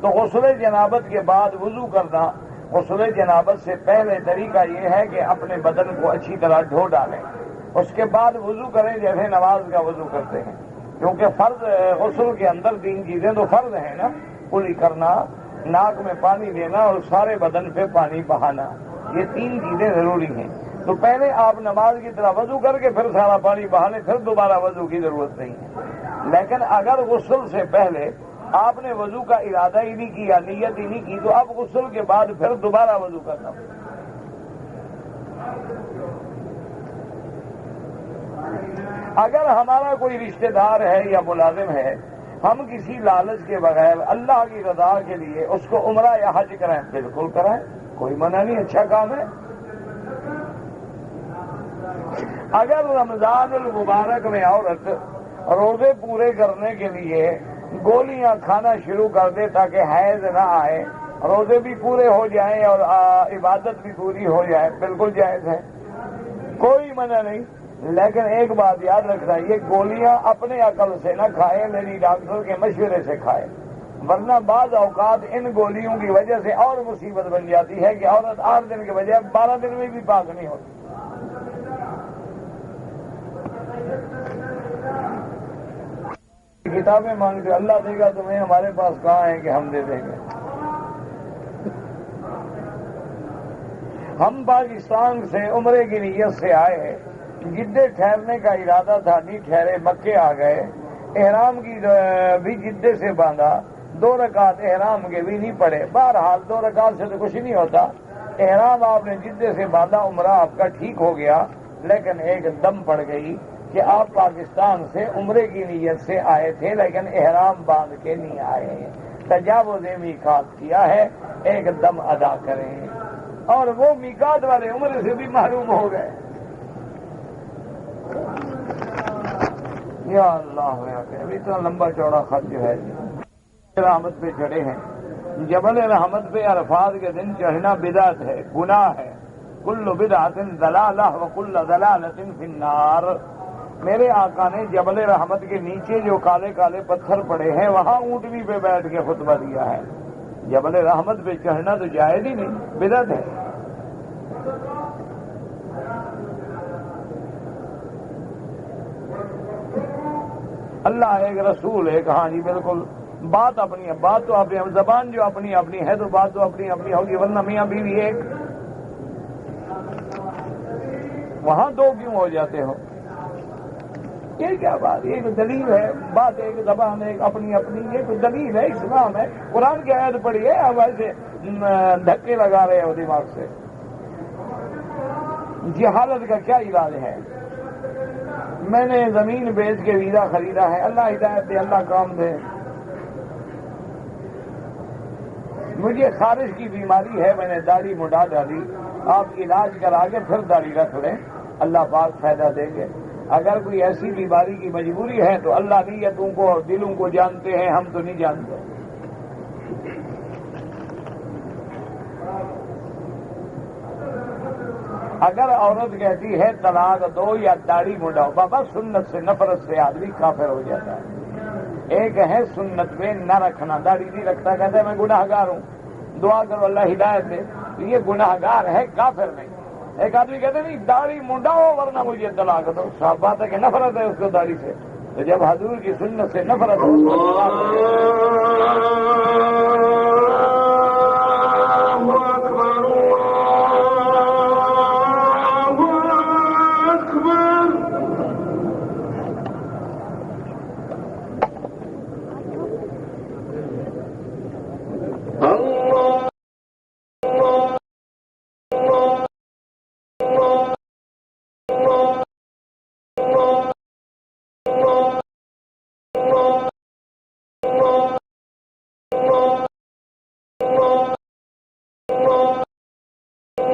تو غسل جنابت کے بعد وضو کرنا. غسل جنابت سے پہلے طریقہ یہ ہے کہ اپنے بدن کو اچھی طرح دھو ڈالیں، اس کے بعد وضو کریں جیسے نماز کا وضو کرتے ہیں، کیونکہ فرض غسل کے اندر 3 چیزیں تو فرض ہیں نا، کلی کرنا، ناک میں پانی لینا اور سارے بدن پہ پانی بہانا، یہ 3 چیزیں ضروری ہیں. تو پہلے آپ نماز کی طرح وضو کر کے پھر سارا پانی بہانے، پھر دوبارہ وضو کی ضرورت نہیں ہے. لیکن اگر غسل سے پہلے آپ نے وضو کا ارادہ ہی نہیں کیا، نیت ہی نہیں کی، تو اب غسل کے بعد پھر دوبارہ وضو کرنا. اگر ہمارا کوئی رشتہ دار ہے یا ملازم ہے، ہم کسی لالچ کے بغیر اللہ کی رضا کے لیے اس کو عمرہ یا حج کرائیں، بالکل کرائیں، کوئی منع نہیں، اچھا کام ہے۔ اگر رمضان المبارک میں عورت روزے پورے کرنے کے لیے گولیاں کھانا شروع کر دے تاکہ حیض نہ آئے، روزے بھی پورے ہو جائیں اور عبادت بھی پوری ہو جائے، بالکل جائز ہے، کوئی منع نہیں۔ لیکن ایک بات یاد رکھنا، یہ گولیاں اپنے عقل سے نہ کھائے، میری ڈاکٹر کے مشورے سے کھائے، ورنہ بعض اوقات ان گولیوں کی وجہ سے اور مصیبت بن جاتی ہے کہ عورت 8 دن کے بجائے 12 دن میں بھی پاک نہیں ہوتی۔ کتابیں مانگتے اللہ دے گا تمہیں، ہمارے پاس کہاں ہے کہ ہم دے دیں گے؟ ہم پاکستان سے عمرے کی نیت سے آئے، جدے ٹھہرنے کا ارادہ تھا، نہیں ٹھہرے، مکے آ گئے، احرام کی بھی جدے سے باندھا، 2 رکعت احرام کے بھی نہیں پڑے، بہرحال 2 رکعت سے تو کچھ نہیں ہوتا، احرام آپ نے جدے سے باندھا، عمرہ آپ کا ٹھیک ہو گیا، لیکن ایک دم پڑ گئی کہ آپ پاکستان سے عمرے کی نیت سے آئے تھے لیکن احرام باندھ کے نہیں آئے، تجاوز میقات کیا ہے، ایک دم ادا کریں، اور وہ میقات والے عمرے سے بھی محروم ہو گئے۔ یا اللہ ابھی اتنا لمبا چوڑا خط جو ہے رحمت پہ چڑھے ہیں، جبل رحمت پہ عرفات کے دن چڑھنا بدعت ہے، گناہ ہے، کل بدعت ضلالہ وکل ضلالۃ فی النار۔ میرے آقا نے جبل رحمت کے نیچے جو کالے کالے پتھر پڑے ہیں وہاں اونٹنی پہ بیٹھ کے خطبہ دیا ہے، جبل رحمت پہ چڑھنا تو جائز ہی نہیں، بدعت ہے۔ اللہ ایک، رسول ایک، ہاں جی بالکل، بات اپنی ہے، بات تو اپنی، زبان جو اپنی اپنی ہے تو بات تو اپنی اپنی ہوگی، ورنہ میاں بیوی ایک، وہاں 2 کیوں ہو جاتے ہو؟ یہ کیا بات، ایک دلیل ہے، بات ایک، زبان ایک، اپنی اپنی، یہ کوئی دلیل ہے؟ اسلام ہے، قرآن کی آیت پڑھی ہے، اب ایسے دھکے لگا رہے ہو دماغ سے۔ جہالت کا کیا علاج ہے؟ میں نے زمین بیچ کے ویزا خریدا ہے، اللہ ہدایت دے، اللہ کام دے۔ مجھے خارش کی بیماری ہے، میں نے داڑھی مڈا ڈالی، آپ علاج کرا کے پھر داڑھی رکھ لیں، اللہ پاک فائدہ دیں گے۔ اگر کوئی ایسی بیماری کی مجبوری ہے تو اللہ نیتوں کو اور دلوں کو جانتے ہیں، ہم تو نہیں جانتے۔ اگر عورت کہتی ہے طلاق دو یا داڑھی مڈاؤ، بابا سنت سے نفرت سے آدمی کافر ہو جاتا ہے۔ ایک ہے سنت میں نہ رکھنا، داڑھی نہیں رکھتا، کہتا ہے میں گناہگار ہوں، دعا کرو اللہ ہدایت دے، یہ گناہگار ہے، کافر نہیں۔ ایک آدمی کہتے نہیں داڑھی منڈاؤ ورنہ مجھے طلاق دو، صاف بات ہے کہ نفرت ہے اس کو داڑھی سے، تو جب حضور کی سنت سے نفرت ہے اس کو طلاق دو۔